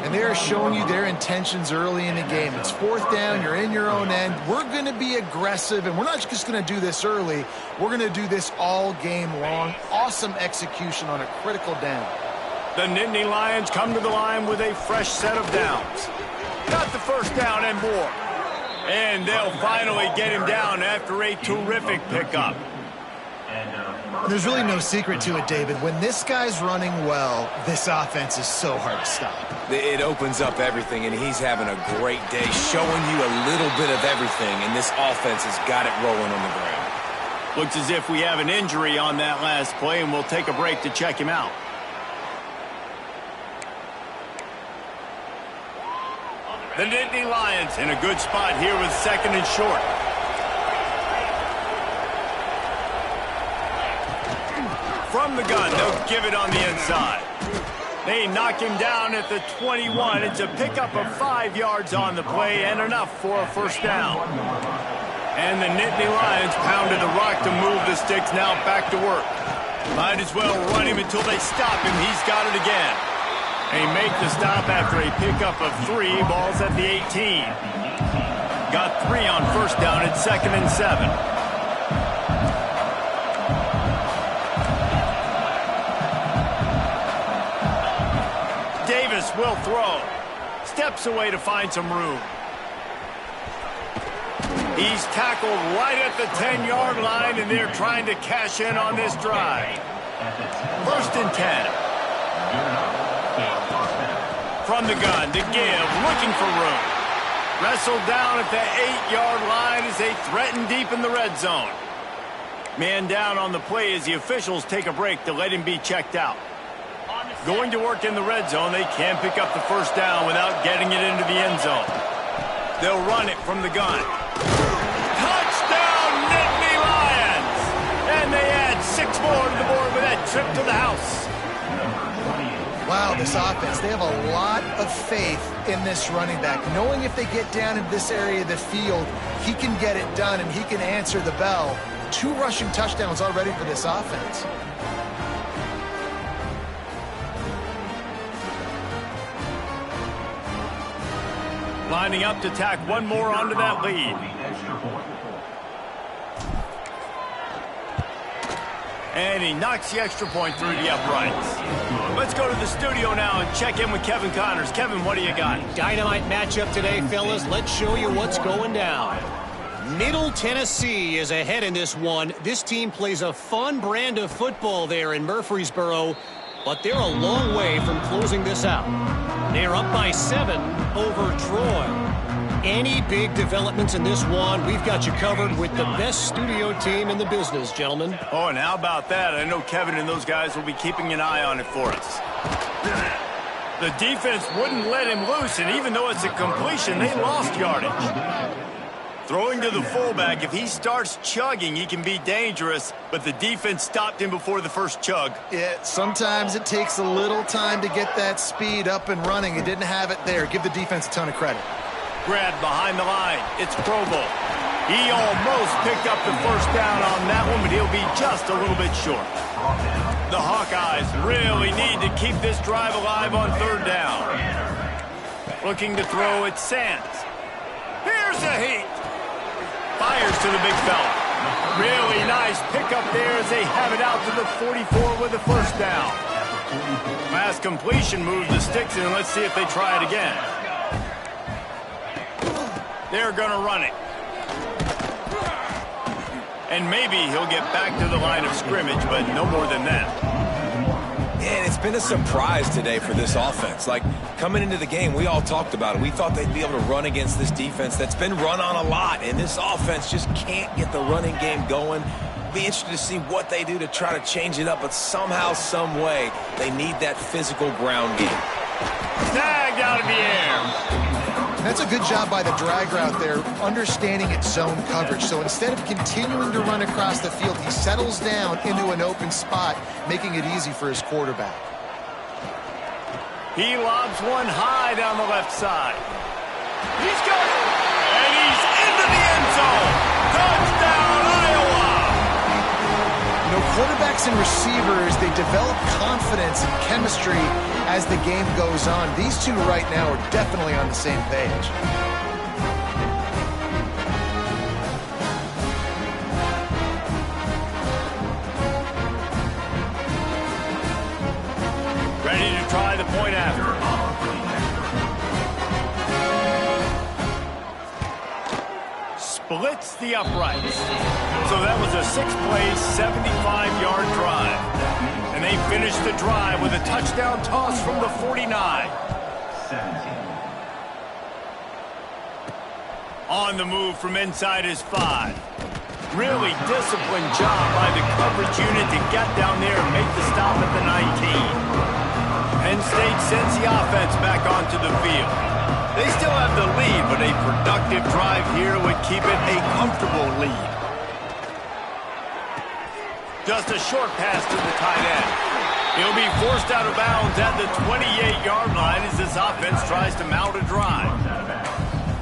And they're showing you their intentions early in the game. It's 4th down, you're in your own end. We're going to be aggressive, and we're not just going to do this early. We're going to do this all game long. Awesome execution on a critical down. The Nittany Lions come to the line with a fresh set of downs. Got the 1st down and more. And they'll finally get him down after a terrific pickup. There's really no secret to it, David. When this guy's running well, this offense is so hard to stop. It opens up everything, and he's having a great day, showing you a little bit of everything, and this offense has got it rolling on the ground. Looks as if we have an injury on that last play, and we'll take a break to check him out. The Nittany Lions in a good spot here with 2nd and short. From the gun, they'll give it on the inside. They knock him down at the 21. It's a pickup of 5 yards on the play and enough for a 1st down. And the Nittany Lions pounded the rock to move the sticks, now back to work. Might as well run him until they stop him. He's got it again. They make the stop after a pickup of 3. Ball's at the 18. Got 3 on 1st down at 2nd and 7. Davis will throw. Steps away to find some room. He's tackled right at the 10-yard line, and they're trying to cash in on this drive. 1st and 10. From the gun to give, looking for room. Wrestled down at the 8-yard line as they threaten deep in the red zone. Man down on the play as the officials take a break to let him be checked out. Going to work in the red zone, they can't pick up the 1st down without getting it into the end zone. They'll run it from the gun. Touchdown, Nittany Lions! And they add 6 more to the board with that trip to the house. Wow, this offense, they have a lot of faith in this running back, knowing if they get down in this area of the field, he can get it done and he can answer the bell. 2 rushing touchdowns already for this offense. Lining up to tack 1 more onto that lead. And he knocks the extra point through the uprights. Let's go to the studio now and check in with Kevin Connors. Kevin, what do you got? Dynamite matchup today, fellas. Let's show you what's going down. Middle Tennessee is ahead in this one. This team plays a fun brand of football there in Murfreesboro, but they're a long way from closing this out. They're up by 7 over Troy. Any big developments in this one, we've got you covered with the best studio team in the business, gentlemen. Oh, and how about that? I know Kevin and those guys will be keeping an eye on it for us. The defense wouldn't let him loose, and even though it's a completion, they lost yardage. Throwing to the fullback, if he starts chugging, he can be dangerous, but the defense stopped him before the first chug. Yeah, sometimes it takes a little time to get that speed up and running. It didn't have it there. Give the defense a ton of credit. Grabbed behind the line. It's Provo. He almost picked up the 1st down on that one, but he'll be just a little bit short. The Hawkeyes really need to keep this drive alive on 3rd down. Looking to throw at Sands. Here's a heat. Fires to the big fella. Really nice pickup there as they have it out to the 44 with the 1st down. Last completion moves the sticks in. Let's see if they try it again. They're going to run it. And maybe he'll get back to the line of scrimmage, but no more than that. And it's been a surprise today for this offense. Like, coming into the game, we all talked about it. We thought they'd be able to run against this defense that's been run on a lot, and this offense just can't get the running game going. Be interested to see what they do to try to change it up, but somehow, some way, they need that physical ground game. Snagged out of the air. That's a good job by the drag route there, understanding its zone coverage. So instead of continuing to run across the field, he settles down into an open spot, making it easy for his quarterback. He lobs one high down the left side. He's got it! And he's into the end zone! Touchdown, Iowa! You know, quarterbacks and receivers, they develop confidence and chemistry as the game goes on. These two right now are definitely on the same page. Ready to try the point after. Splits the uprights. So that was a 6-play, 75-yard drive. And they finished the drive with a touchdown toss from the 49. On the move from inside his 5. Really disciplined job by the coverage unit to get down there and make the stop at the 19. Penn State sends the offense back onto the field. They still have the lead, but a productive drive here would keep it a comfortable lead. Just a short pass to the tight end. He'll be forced out of bounds at the 28-yard line as this offense tries to mount a drive.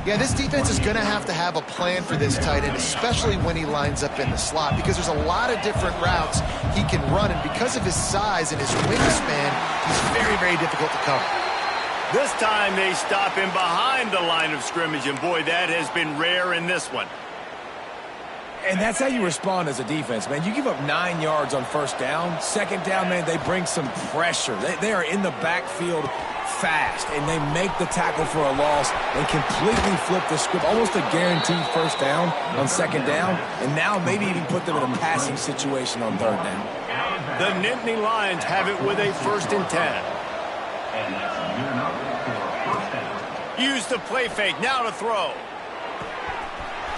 Yeah, this defense is going to have a plan for this tight end, especially when he lines up in the slot, because there's a lot of different routes he can run, and because of his size and his wingspan, he's very, very difficult to cover. This time they stop him behind the line of scrimmage, and boy, that has been rare in this one. And that's how you respond as a defense, man. You give up 9 yards on first down. Second down, man, they bring some pressure. They are in the backfield fast, and they make the tackle for a loss and completely flip the script. Almost a guaranteed first down on second down, and now maybe even put them in a passing situation on third down. The Nittany Lions have it with a 1st and 10. Use the play fake, now to throw.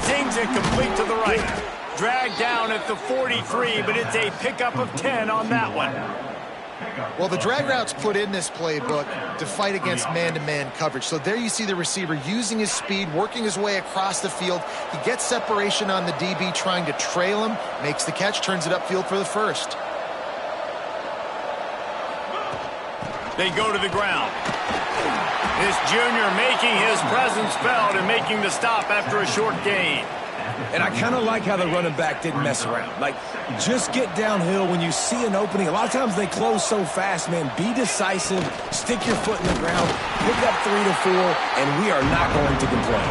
Zings it complete to the right. Dragged down at the 43, but it's a pickup of 10 on that one. Well, the drag route's put in this playbook to fight against man-to-man coverage. So there you see the receiver using his speed, working his way across the field. He gets separation on the DB, trying to trail him, makes the catch, turns it upfield for the 1st. They go to the ground. This junior making his presence felt and making the stop after a short gain. And I kind of like how the running back didn't mess around. Like, just get downhill when you see an opening. A lot of times they close so fast, man. Be decisive, stick your foot in the ground, pick up 3 to 4, and we are not going to complain.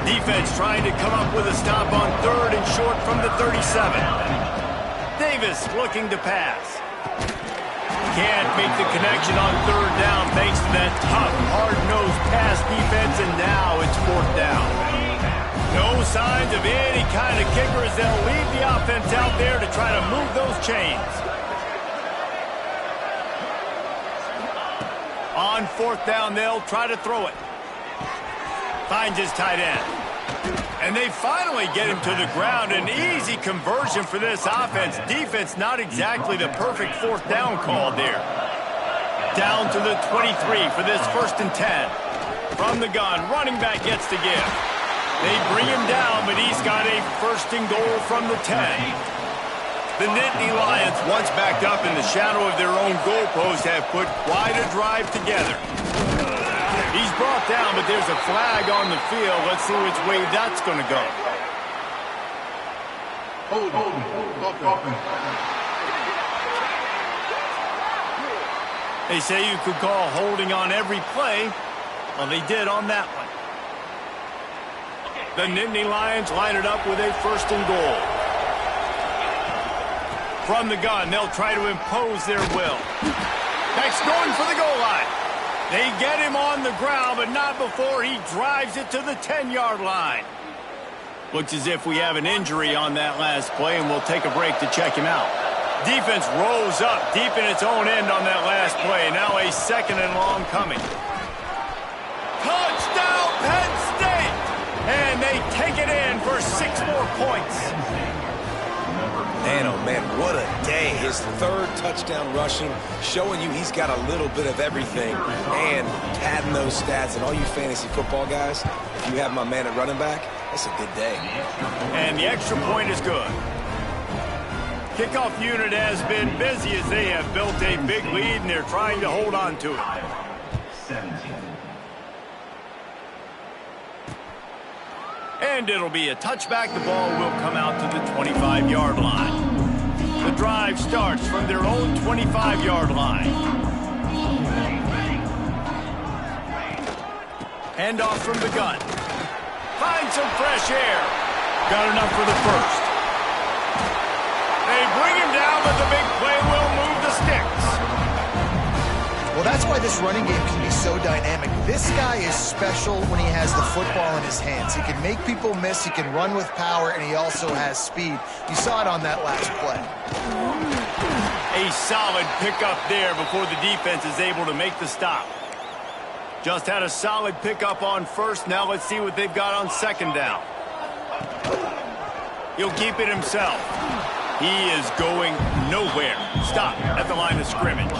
Defense trying to come up with a stop on 3rd and short from the 37. Davis looking to pass. Can't make the connection on 3rd down thanks to that tough, hard-nosed pass defense, and now it's 4th down. No signs of any kind of kicker as they'll leave the offense out there to try to move those chains. On 4th down, they'll try to throw it. Finds his tight end. And they finally get him to the ground. An easy conversion for this offense. Defense not exactly the perfect 4th down call there. Down to the 23 for this 1st and 10. From the gun, running back gets to give. They bring him down, but he's got a 1st and goal from the 10. The Nittany Lions, once backed up in the shadow of their own goalpost, have put quite a drive together. He's brought down, but there's a flag on the field. Let's see which way that's going to go. They say you could call holding on every play. Well, they did on that one. The Nittany Lions line it up with a 1st and goal. From the gun, they'll try to impose their will. Beck's going for the goal line. They get him on the ground, but not before he drives it to the 10-yard line. Looks as if we have an injury on that last play, and we'll take a break to check him out. Defense rose up deep in its own end on that last play. Now a 2nd and long coming. Touchdown, Penn State! And they take it in for 6 more points. Man, oh man, what a day. His 3rd touchdown rushing, showing you he's got a little bit of everything and padding those stats. And all you fantasy football guys, if you have my man at running back, that's a good day. And the extra point is good. Kickoff unit has been busy as they have built a big lead and they're trying to hold on to it. 17. And it'll be a touchback. The ball will come out to the 25-yard line. The drive starts from their own 25-yard line. Handoff from the gun. Find some fresh air. Got enough for the first. They bring him down, but the big play will move the sticks. Well, that's why this running game can be so dynamic. This guy is special when he has the football in his hands. He can make people miss, he can run with power, and he also has speed. You saw it on that last play. A solid pickup there before the defense is able to make the stop. Just had a solid pickup on first. Now let's see what they've got on second down. He'll keep it himself. He is going nowhere. Stop at the line of scrimmage.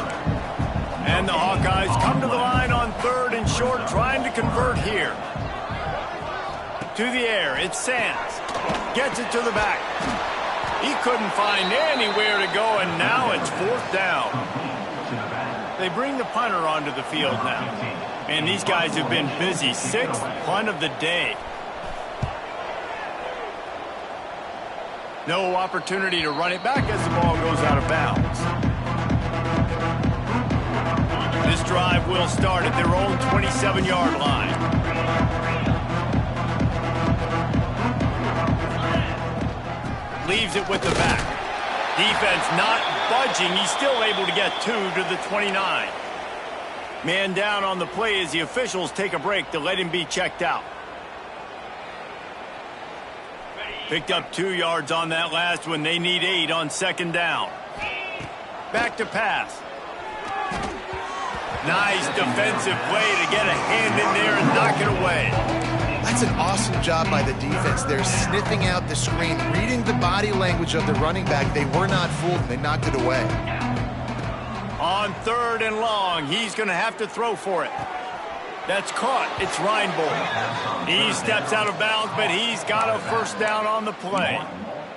And the Hawkeyes come to the line on third and short, trying to convert here. To the air, it's Sands. Gets it to the back. He couldn't find anywhere to go, and now it's fourth down. They bring the punter onto the field now. And these guys have been busy. Sixth punt of the day. No opportunity to run it back as the ball goes out of bounds. This drive will start at their own 27-yard line. Leaves it with the back. Defense not budging. He's still able to get two to the 29. Man down on the play as the officials take a break to let him be checked out. Picked up 2 yards on that last one. They need 8 on second down. Back to pass. Nice defensive play to get a hand in there and knock it away. That's an awesome job by the defense. They're sniffing out the screen, reading the body language of the running back. They were not fooled. They knocked it away. On third and long, he's going to have to throw for it. That's caught. It's Reinbold. He steps out of bounds, but he's got a first down on the play.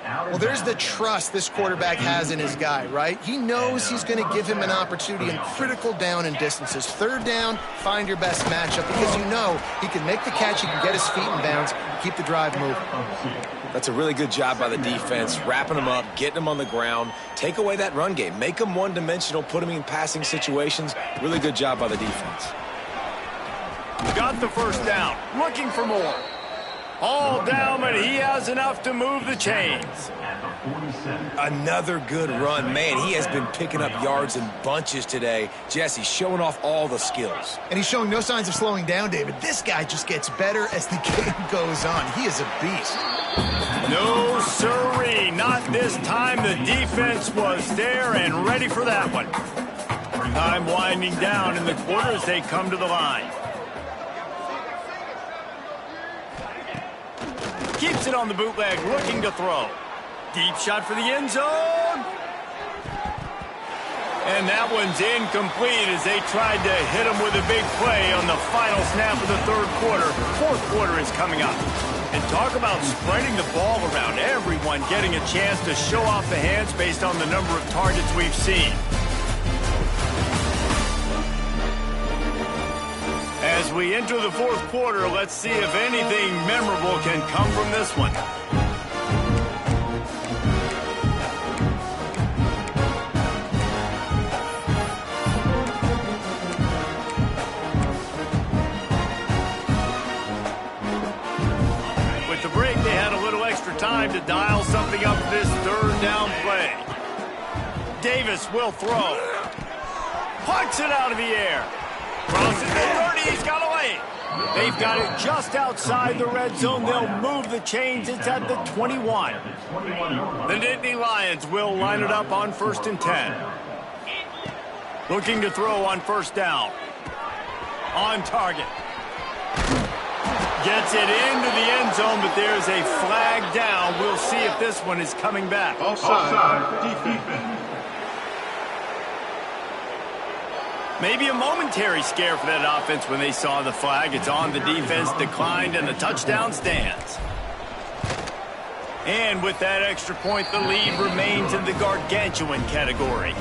Well, there's the trust this quarterback has in his guy, right? He knows he's going to give him an opportunity in critical down and distances. Third down, find your best matchup because you know he can make the catch, he can get his feet in bounds, keep the drive moving. That's a really good job by the defense, wrapping them up, getting them on the ground, take away that run game, make them one-dimensional, put them in passing situations. Really good job by the defense. Got the first down, looking for more. All down, but he has enough to move the chains. Another good run. Man, he has been picking up yards in bunches today. Jesse showing off all the skills. And he's showing no signs of slowing down, David. This guy just gets better as the game goes on. He is a beast. No siree, not this time. The defense was there and ready for that one. Time winding down in the quarter as they come to the line. Keeps it on the bootleg, looking to throw. Deep shot for the end zone. And that one's incomplete as they tried to hit him with a big play on the final snap of the third quarter. Fourth quarter is coming up. And talk about spreading the ball around. Everyone getting a chance to show off the hands based on the number of targets we've seen. As we enter the fourth quarter, let's see if anything memorable can come from this one. With the break, they had a little extra time to dial something up this third down play. Davis will throw. Punts it out of the air. Crosses the 30, he's got away. They've got it just outside the red zone. They'll move the chains. It's at the 21. The Nittany Lions will line it up on 1st and 10. Looking to throw on first down. On target. Gets it into the end zone, but there's a flag down. We'll see if this one is coming back. Offside. Defense. Maybe a momentary scare for that offense when they saw the flag. It's on, the defense declined, and the touchdown stands. And with that extra point, the lead remains in the gargantuan category.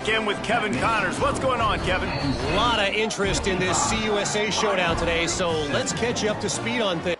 check in with Kevin Connors. What's going on, Kevin? A lot of interest in this CUSA showdown today, so let's catch you up to speed on things.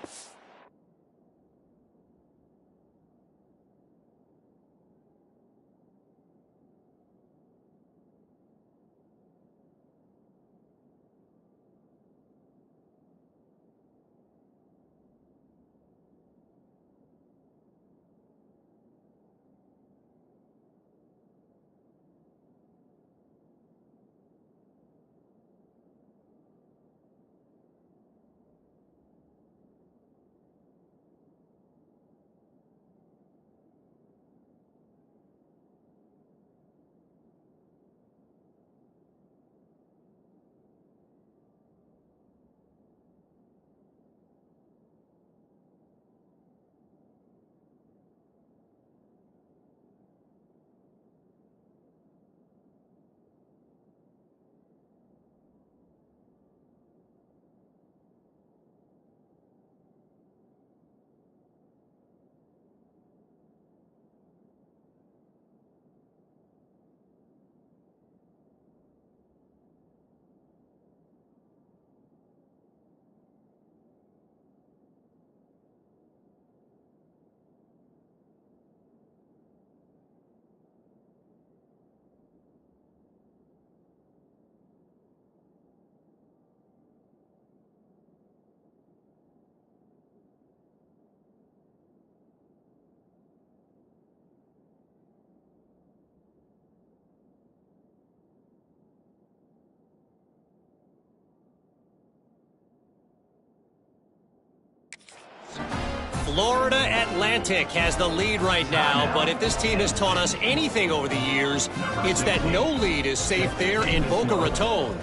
Florida Atlantic has the lead right now, but if this team has taught us anything over the years, it's that no lead is safe there in Boca Raton.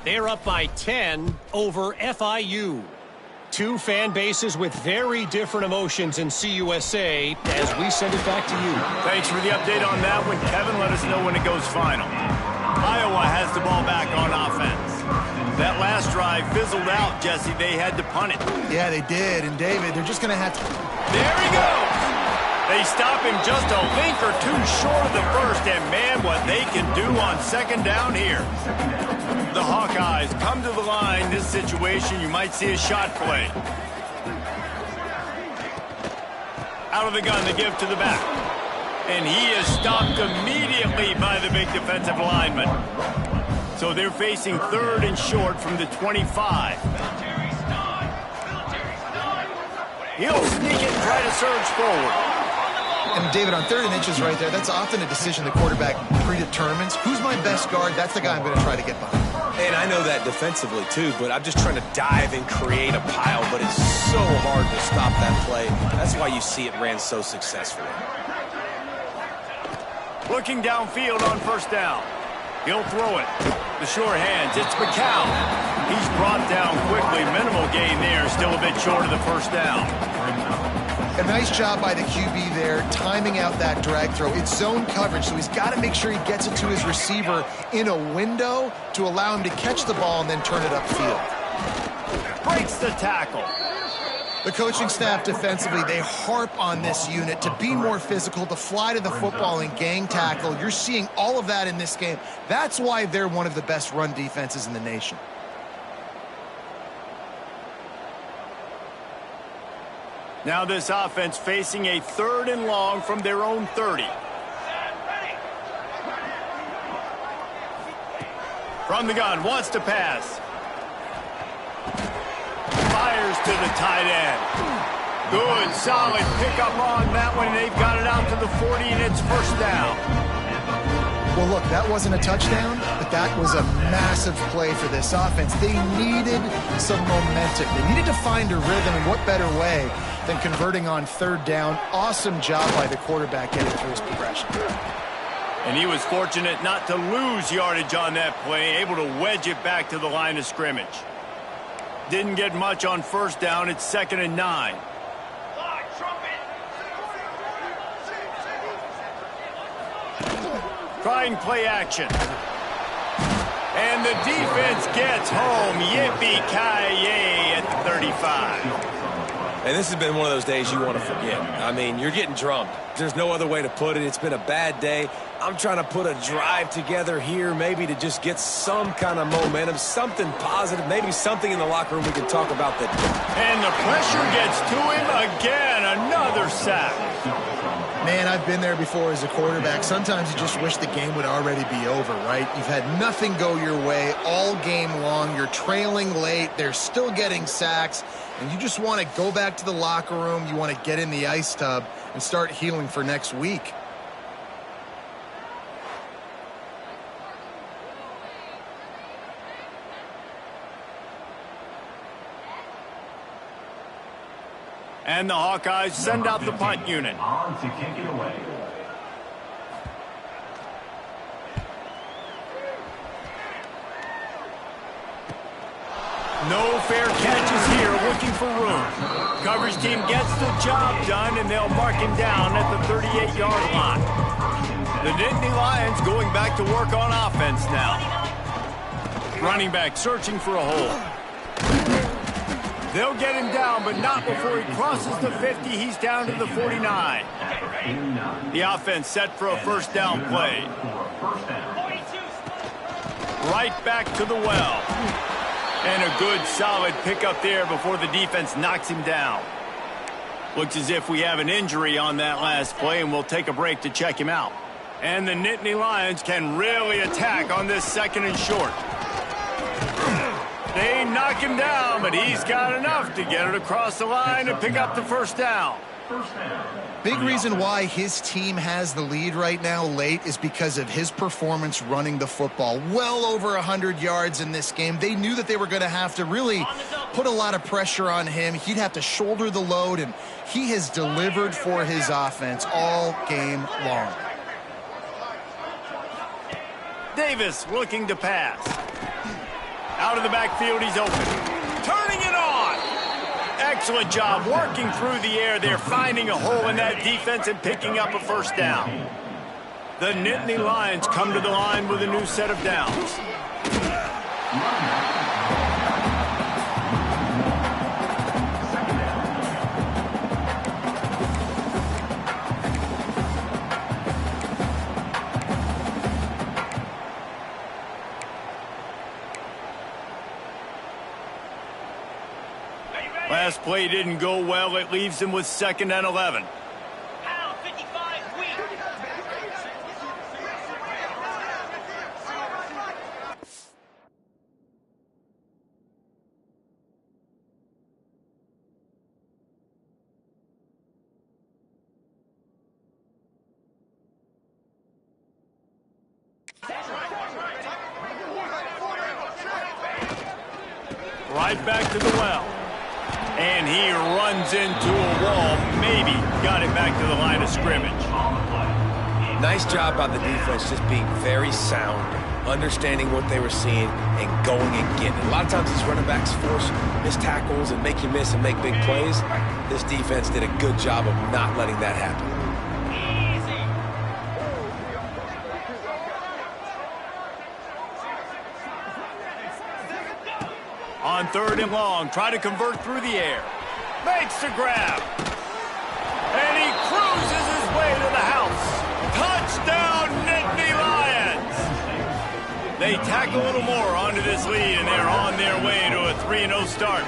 They're up by 10 over FIU. Two fan bases with very different emotions in CUSA as we send it back to you. Thanks for the update on that one, Kevin. Let us know when it goes final. Iowa has the ball back on offense. That last drive fizzled out, Jesse. They had to punt it. Yeah, they did. And, David, they're just going to have to... There he goes! They stop him just a link or two short of the first, and, man, what they can do on second down here. The Hawkeyes come to the line. This situation, you might see a shot play. Out of the gun, they give to the back. And he is stopped immediately by the big defensive lineman. So they're facing third and short from the 25. He'll sneak it and try to surge forward. And, David, on 3rd and inches right there, that's often a decision the quarterback predetermines. Who's my best guard? That's the guy I'm going to try to get behind. And I know that defensively, too, but I'm just trying to dive and create a pile, but it's so hard to stop that play. That's why you see it ran so successfully. Looking downfield on first down. He'll throw it. The short hands. It's McCown. He's brought down quickly. Minimal gain there. Still a bit short of the first down. A nice job by the QB there, timing out that drag throw. It's zone coverage, so he's got to make sure he gets it to his receiver in a window to allow him to catch the ball and then turn it upfield. Breaks the tackle. The coaching staff defensively, they harp on this unit to be more physical, to fly to the football and gang tackle. You're seeing all of that in this game. That's why they're one of the best run defenses in the nation. Now this offense facing a 3rd and long from their own 30. From the gun, wants to pass. Fires to the tight end. Good, solid pickup on that one. They've got it out to the 40, and it's first down. Well, look, that wasn't a touchdown, but that was a massive play for this offense. They needed some momentum. They needed to find a rhythm, and what better way than converting on 3rd down. Awesome job by the quarterback getting through his progression. And he was fortunate not to lose yardage on that play, able to wedge it back to the line of scrimmage. Didn't get much on first down. It's 2nd and 9. Trying play action. And the defense gets home. Yippee-ki-yay at the 35. And this has been one of those days you want to forget. I mean, you're getting drummed. There's no other way to put it. It's been a bad day. I'm trying to put a drive together here, maybe to just get some kind of momentum, something positive, maybe something in the locker room we can talk about that. And the pressure gets to him again. Another sack. Man, I've been there before as a quarterback. Sometimes you just wish the game would already be over, right? You've had nothing go your way all game long. You're trailing late. They're still getting sacks. And you just want to go back to the locker room. You want to get in the ice tub and start healing for next week. And the Hawkeyes send out the punt unit. On to kick it away. No fair catches here, looking for room. Coverage team gets the job done, and they'll mark him down at the 38-yard line. The Nittany Lions going back to work on offense now. Running back searching for a hole. They'll get him down, but not before he crosses the 50. He's down to the 49. The offense set for a first down play. Right back to the well. And a good, solid pickup there before the defense knocks him down. Looks as if we have an injury on that last play, and we'll take a break to check him out. And the Nittany Lions can really attack on this second and short. They knock him down, but he's got enough to get it across the line and pick up the first down. Big reason why his team has the lead right now late is because of his performance running the football. Well over 100 yards in this game. They knew that they were going to have to really put a lot of pressure on him. He'd have to shoulder the load, and he has delivered for his offense all game long. Davis looking to pass. Out of the backfield, he's open. Turning it on. Excellent job working through the air. They're finding a hole in that defense and picking up a first down. The Nittany Lions come to the line with a new set of downs. Last play didn't go well. It leaves him with 2nd and 11. Right back to the well. And he runs into a wall. Maybe got it back to the line of scrimmage. Nice job by the defense, just being very sound, understanding what they were seeing, and going and getting it. A lot of times these running backs force missed tackles and make you miss and make big plays. This defense did a good job of not letting that happen. On 3rd and long, try to convert through the air. Makes the grab. And he cruises his way to the house. Touchdown, Nittany Lions! They tack a little more onto this lead, and they're on their way to a 3-0 start.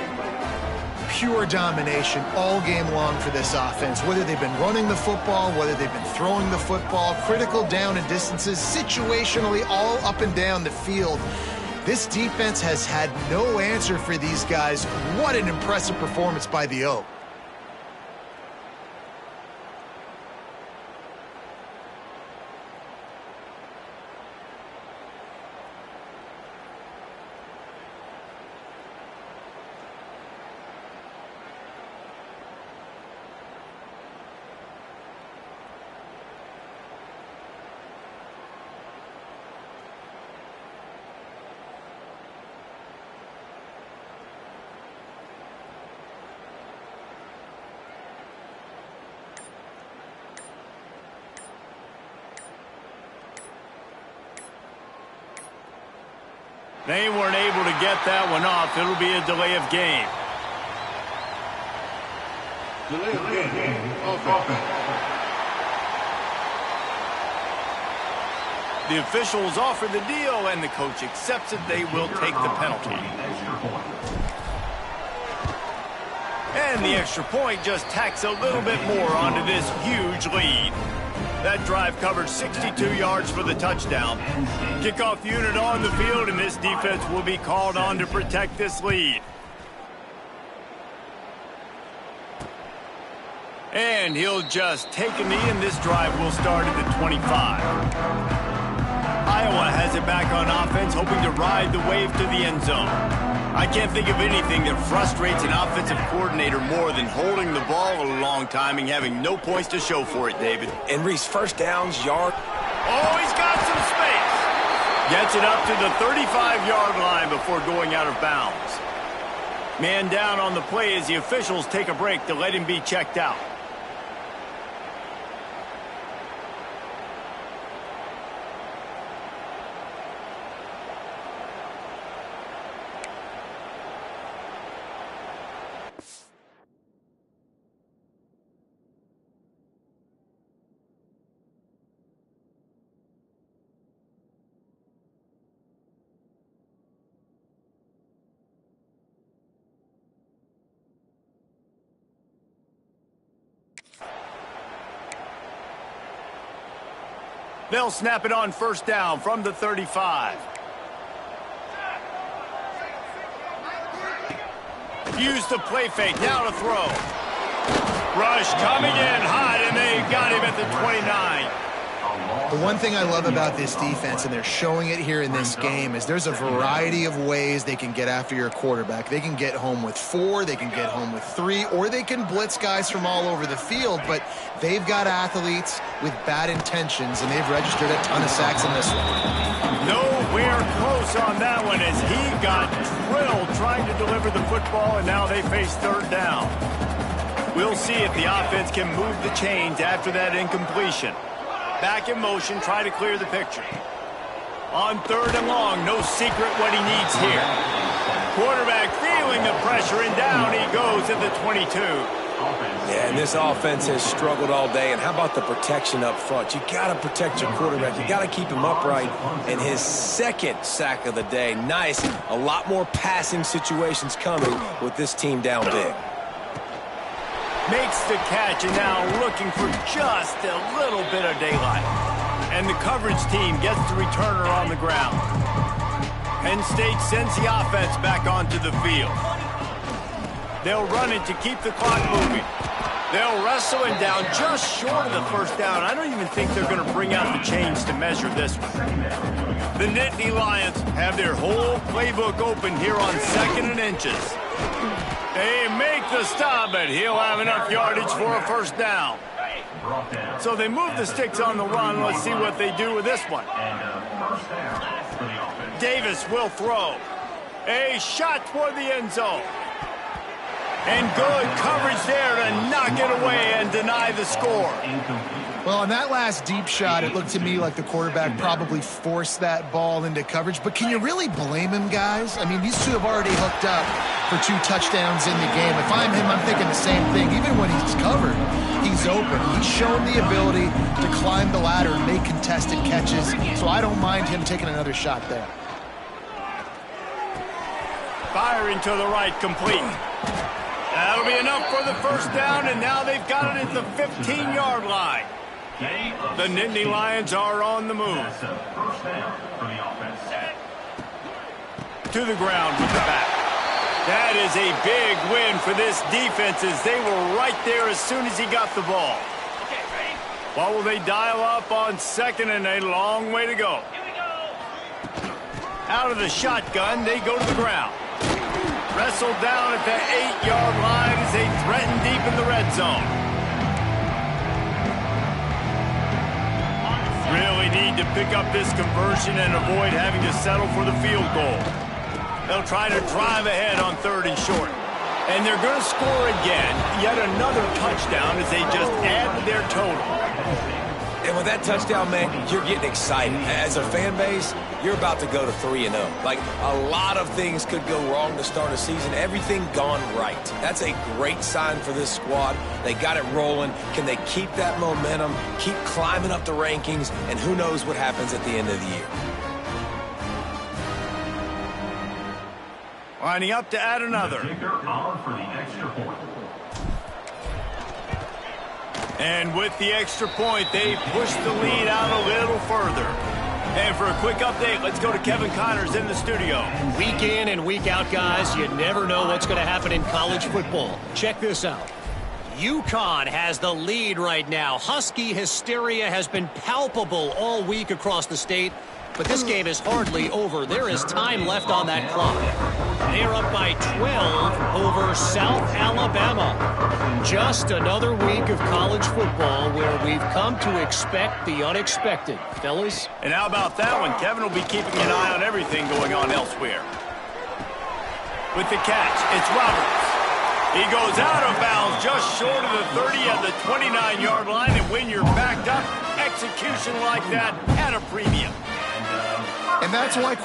Pure domination all game long for this offense. Whether they've been running the football, whether they've been throwing the football, critical down and distances, situationally all up and down the field. This defense has had no answer for these guys. What an impressive performance by the O. They weren't able to get that one off. It'll be a delay of game. Delay of game. Offense. The officials offer the deal, and the coach accepts it. They will take the penalty. And the extra point just tacks a little bit more onto this huge lead. That drive covered 62 yards for the touchdown. Kickoff unit on the field, and this defense will be called on to protect this lead. And he'll just take a knee, and this drive will start at the 25. Iowa has it back on offense, hoping to ride the wave to the end zone. I can't think of anything that frustrates an offensive coordinator more than holding the ball a long time and having no points to show for it, David. And Reese, first downs, yard. Oh, he's got some space. Gets it up to the 35-yard line before going out of bounds. Man down on the play as the officials take a break to let him be checked out. They'll snap it on first down from the 35. Use the play fake, now to throw. Rush coming in hot, and they got him at the 29. The one thing I love about this defense, and they're showing it here in this game, is there's a variety of ways they can get after your quarterback. They can get home with 4, they can get home with 3, or they can blitz guys from all over the field, but they've got athletes with bad intentions, and they've registered a ton of sacks in this one. Nowhere close on that one as he got drilled trying to deliver the football, and now they face third down. We'll see if the offense can move the chains after that incompletion. Back in motion, try to clear the picture. On third and long, no secret what he needs here. Quarterback feeling the pressure, and down he goes at the 22. Yeah, and this offense has struggled all day. And how about the protection up front? You got to protect your quarterback. You got to keep him upright. And his second sack of the day, nice. A lot more passing situations coming with this team down big. Makes the catch, and now looking for just a little bit of daylight. And the coverage team gets the returner on the ground. Penn State sends the offense back onto the field. They'll run it to keep the clock moving. They'll wrestle him down just short of the first down. I don't even think they're going to bring out the chains to measure this one. The Nittany Lions have their whole playbook open here on 2nd and inches. They make the stop, but he'll have enough yardage for a first down. So they move the sticks on the run. Let's see what they do with this one. Davis will throw. A shot toward the end zone. And good coverage there to knock it away and deny the score. Well, on that last deep shot, it looked to me like the quarterback probably forced that ball into coverage. But can you really blame him, guys? I mean, these two have already hooked up for 2 touchdowns in the game. If I'm him, I'm thinking the same thing. Even when he's covered, he's open. He's shown the ability to climb the ladder and make contested catches. So I don't mind him taking another shot there. Firing to the right, complete. That'll be enough for the first down, and now they've got it at the 15-yard line. The Nittany Lions are on the move. To the ground with the back. That is a big win for this defense as they were right there as soon as he got the ball. What will they dial up on 2nd and a long way to go? Out of the shotgun, they go to the ground. Wrestled down at the 8-yard line as they threaten deep in the red zone. Really need to pick up this conversion and avoid having to settle for the field goal. They'll try to drive ahead on 3rd and short. And they're going to score again. Yet another touchdown as they just add to their total. And with that touchdown, man, you're getting excited. As a fan base, you're about to go to 3-0. Like, a lot of things could go wrong to start a season. Everything gone right. That's a great sign for this squad. They got it rolling. Can they keep that momentum, keep climbing up the rankings, and who knows what happens at the end of the year. Lining up to add another. And with the extra point, they push the lead out a little further. And for a quick update, let's go to Kevin Connors in the studio. Week in and week out, guys, you never know what's going to happen in college football. Check this out. UConn has the lead right now. Husky hysteria has been palpable all week across the state. But this game is hardly over. There is time left on that clock. They're up by 12 over South Alabama. Just another week of college football where we've come to expect the unexpected. Fellas? And how about that one? Kevin will be keeping an eye on everything going on elsewhere. With the catch, it's Roberts. He goes out of bounds just short of the 30 at the 29-yard line. And when you're backed up, execution like that at a premium. And that's why...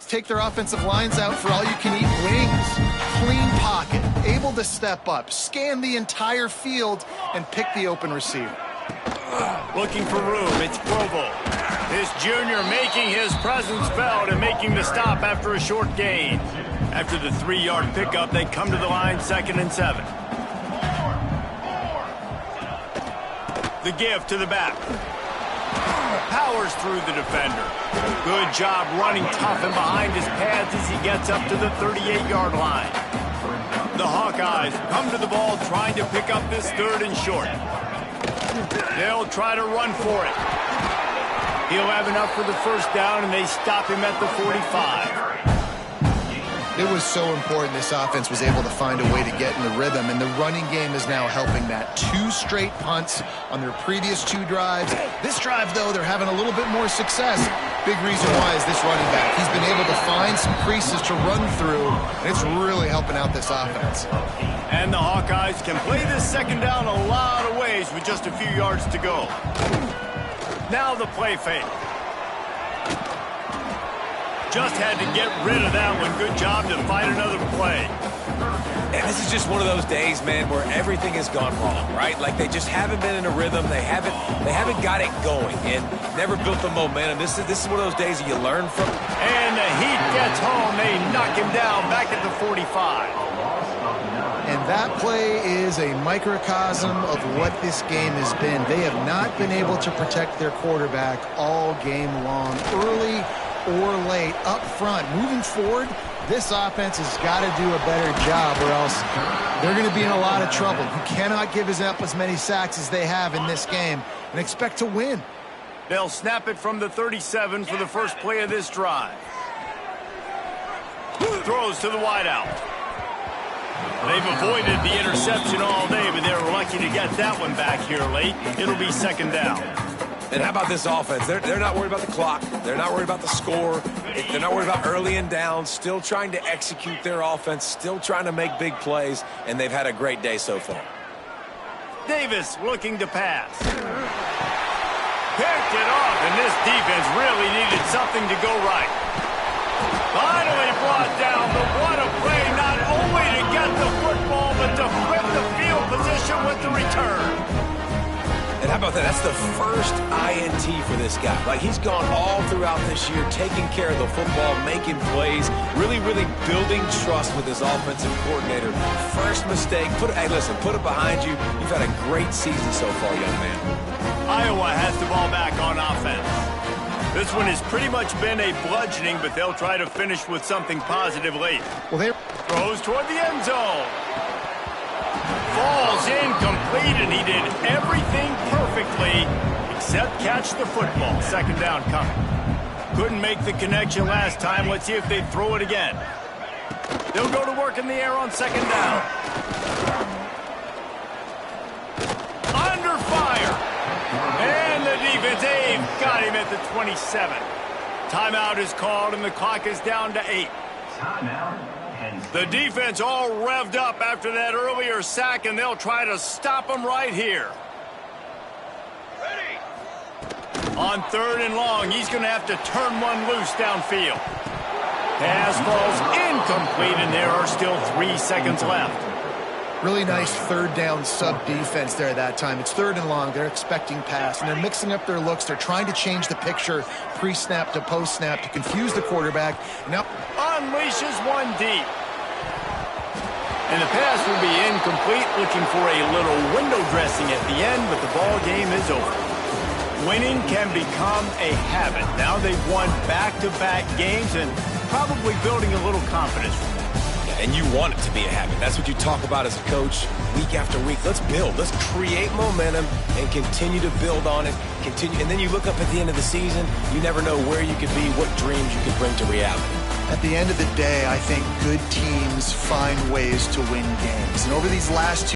take their offensive lines out for all-you-can-eat wings. Clean pocket, able to step up, scan the entire field, and pick the open receiver. Looking for room, it's Provo. This junior making his presence felt and making the stop after a short gain. After the 3-yard pickup, they come to the line 2nd and 7. The give to the back. Powers through the defender. Good job running tough and behind his pads as he gets up to the 38-yard line. The Hawkeyes come to the ball trying to pick up this 3rd and short. They'll try to run for it. He'll have enough for the first down, and they stop him at the 45. It was so important this offense was able to find a way to get in the rhythm, and the running game is now helping that. 2 straight punts on their previous 2 drives. This drive, though, they're having a little bit more success. Big reason why is this running back. He's been able to find some creases to run through, and it's really helping out this offense. And the Hawkeyes can play this 2nd down a lot of ways with just a few yards to go. Now the play fake. Just had to get rid of that one. Good job to find another play. And this is just one of those days, man, where everything has gone wrong, right? Like they just haven't been in a rhythm. They haven't got it going and never built the momentum. This is one of those days that you learn from. And the Heat gets home. They knock him down back at the 45. And that play is a microcosm of what this game has been. They have not been able to protect their quarterback all game long, early or late, up front. Moving forward, this offense has got to do a better job, or else they're going to be in a lot of trouble. You cannot give up as many sacks as they have in this game and expect to win. They'll snap it from the 37 for the first play of this drive. Throws to the wideout. They've avoided the interception all day, but they were lucky to get that one back here late. It'll be 2nd down. And how about this offense? They're not worried about the clock. They're not worried about the score. They're not worried about early and down. Still trying to execute their offense. Still trying to make big plays. And they've had a great day so far. Davis looking to pass. Picked it off, and this defense really needed something to go right. Finally brought down, but what a play, not only to get the football, but to flip the field position with the return. And how about that? That's the first INT for this guy. Like, he's gone all throughout this year, taking care of the football, making plays, really building trust with his offensive coordinator. First mistake, hey, listen, put it behind you. You've had a great season so far, young man. Iowa has the ball back on offense. This one has pretty much been a bludgeoning, but they'll try to finish with something positive late. Well, they throws toward the end zone. Falls incomplete, and he did everything perfectly except catch the football. Second down coming. Couldn't make the connection last time. Let's see if they throw it again. They'll go to work in the air on second down. Under fire. And the defense, got him at the 27. Timeout is called, and the clock is down to 8. The defense all revved up after that earlier sack, and they'll try to stop them right here. Ready. On 3rd and long, he's going to have to turn one loose downfield. Pass falls incomplete, and there are still 3 seconds left. Really nice 3rd down sub defense there that time. It's 3rd and long. They're expecting pass, and they're mixing up their looks. They're trying to change the picture pre-snap to post-snap to confuse the quarterback. Now unleashes one deep. And the pass will be incomplete, looking for a little window dressing at the end, but the ball game is over. Winning can become a habit. Now they've won back-to-back games and probably building a little confidence from that. And you want it to be a habit. That's what you talk about as a coach week after week. Let's build. Let's create momentum and continue to build on it. And then you look up at the end of the season, you never know where you could be, what dreams you could bring to reality. at the end of the day, I think good teams find ways to win games. And over these last 2